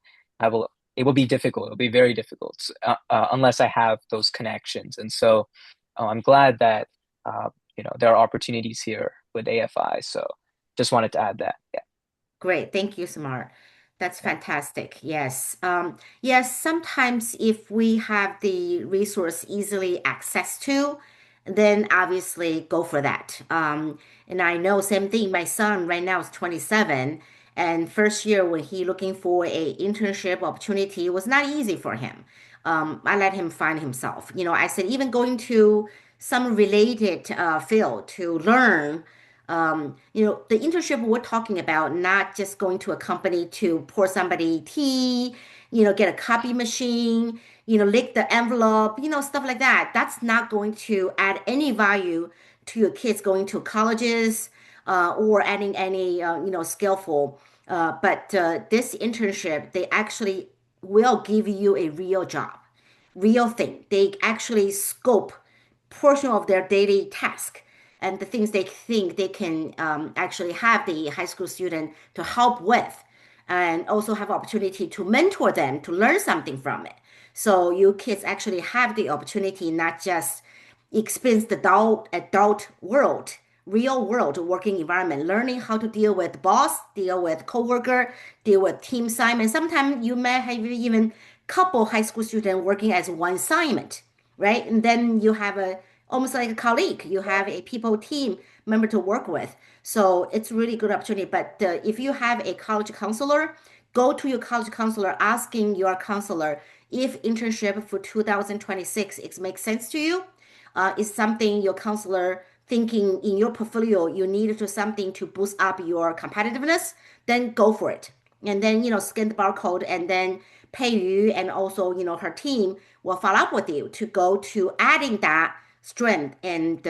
it will be difficult. It'll be very difficult unless I have those connections. And so I'm glad that you know there are opportunities here with AFI. So just wanted to add that. Yeah. Great. Thank you, Samar. That's Yeah. fantastic. Yes. Yes, sometimes if we have the resource easily access to, then obviously go for that. And I know same thing. My son right now is 27, and first year when he looking for a internship opportunity was not easy for him. I let him find himself. You know, I said even going to some related field to learn you know, the internship we're talking about, not just going to a company to pour somebody tea, you know, get a copy machine, you know, lick the envelope, you know, stuff like that. That's not going to add any value to your kids going to colleges or adding any, you know, skillful. But this internship, they actually will give you a real job, real thing. They actually scope portion of their daily task and the things they think they can actually have the high school student to help with and also have opportunity to mentor them to learn something from it. So you kids actually have the opportunity not just experience the adult world, real world working environment, learning how to deal with boss, deal with coworker, deal with team assignment. Sometimes you may have even couple high school students working as one assignment, right? And then you have a almost like a colleague. You have a people team member to work with. So it's really good opportunity. But if you have a college counselor, go to your college counselor asking your counselor if internship for 2026 it makes sense to you. Is something your counselor thinking in your portfolio you need to do something to boost up your competitiveness, then go for it. And then, you know, scan the barcode and then Pei Yu and also, you know, her team will follow up with you to go to adding that strength and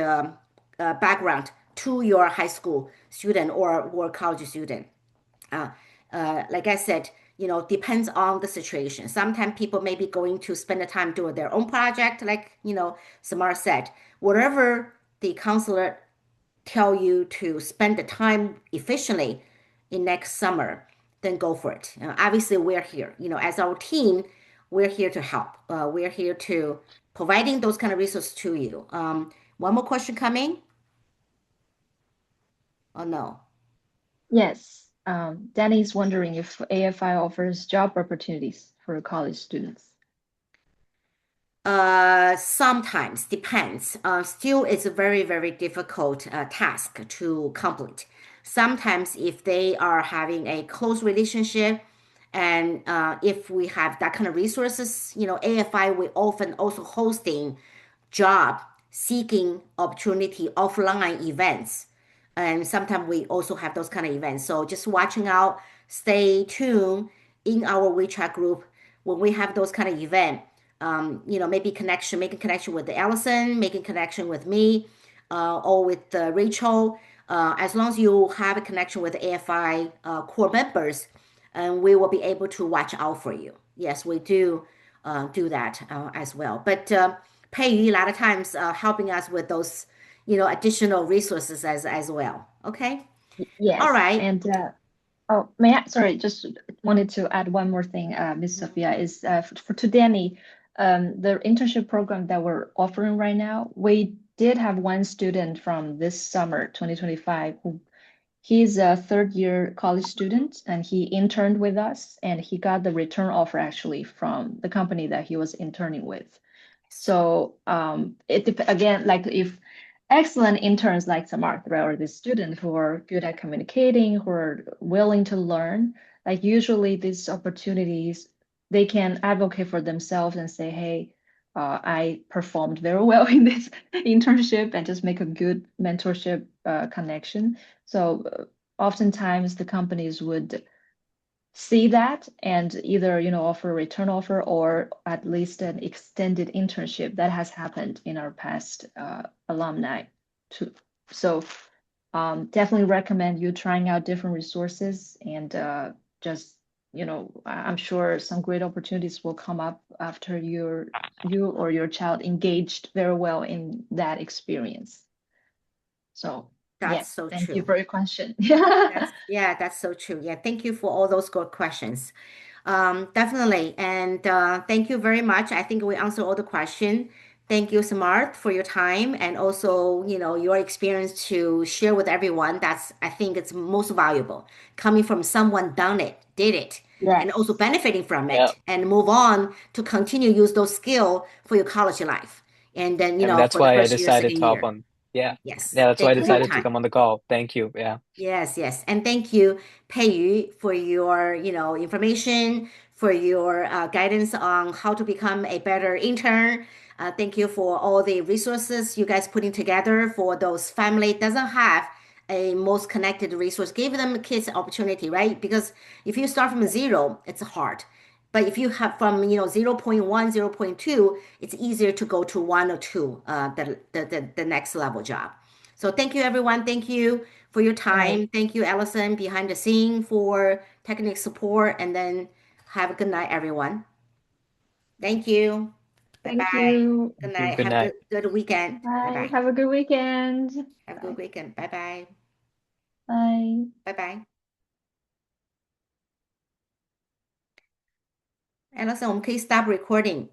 background to your high school student or college student. Uh, like I said, you know, depends on the situation. Sometimes people may be going to spend the time doing their own project, like, you know, Samar said, whatever the counselor tell you to spend the time efficiently in next summer, then go for it. Obviously, we're here, you know, as our team, we're here to help. We're here to providing those kind of resources to you. One more question coming? Oh no. Yes. Danny is wondering if AFI offers job opportunities for college students. Sometimes depends. Still, it's a very, very difficult task to complete. Sometimes, if they are having a close relationship, and if we have that kind of resources, AFI we often also hosting job seeking opportunity offline events, and sometimes we also have those kind of events. So just watching out, stay tuned in our WeChat group when we have those kind of event. Maybe making connection with Allison, making connection with me, or with Rachel. As long as you have a connection with AFI core members, and we will be able to watch out for you. Yes, we do that as well. But Pei Yu, a lot of times helping us with those, additional resources as well. Okay. All Yes, right. and oh, sorry, just wanted to add one more thing, Miss Sophia, is to Danny, the internship program that we're offering right now, we did have one student from this summer, 2025, who he's a third-year college student, and he interned with us, and he got the return offer actually from the company that he was interning with. So again, like if excellent interns like Samarth, right, or this student who are good at communicating, who are willing to learn, like usually these opportunities, they can advocate for themselves and say, hey, I performed very well in this internship, and just make a good mentorship connection. So oftentimes the companies would see that and either offer a return offer or at least an extended internship. That has happened in our past alumni too. So definitely recommend you trying out different resources, and just I'm sure some great opportunities will come up after you or your child engaged very well in that experience. So That's so thank true. you for your question. That's so true. Yeah, thank you for all those good questions. Definitely. And thank you very much. I think we answered all the questions. Thank you, Samarth, for your time and also, your experience to share with everyone. I think it's most valuable coming from someone did it, and also benefiting from it, and move on to continue use those skills for your college life. And then, And that's for the why I first year, decided second to hop year. on. Yeah. Yes. Yeah, that's why I Thank you for your decided to time. come on the call. Thank you. Yeah. Yes. And thank you, Pei Yu, for your, information, for your guidance on how to become a better intern. Thank you for all the resources you guys putting together for those family doesn't have a most connected resource. Give them kids opportunity, right? Because if you start from zero, it's hard. But if you have from 0.1, 0.2, it's easier to go to 1 or 2, the next level job. So thank you, everyone. Thank you for your time. Right. Thank you, Allison, behind the scene for technical support. And then have a good night, everyone. Thank you. Thank Bye-bye. you. Good Thank you. night. Good Have a night. good weekend. Bye. Bye-bye. Have a good weekend. Have a Bye. good weekend. Bye-bye. Bye. Bye-bye. Allison, 我们可以 stop recording。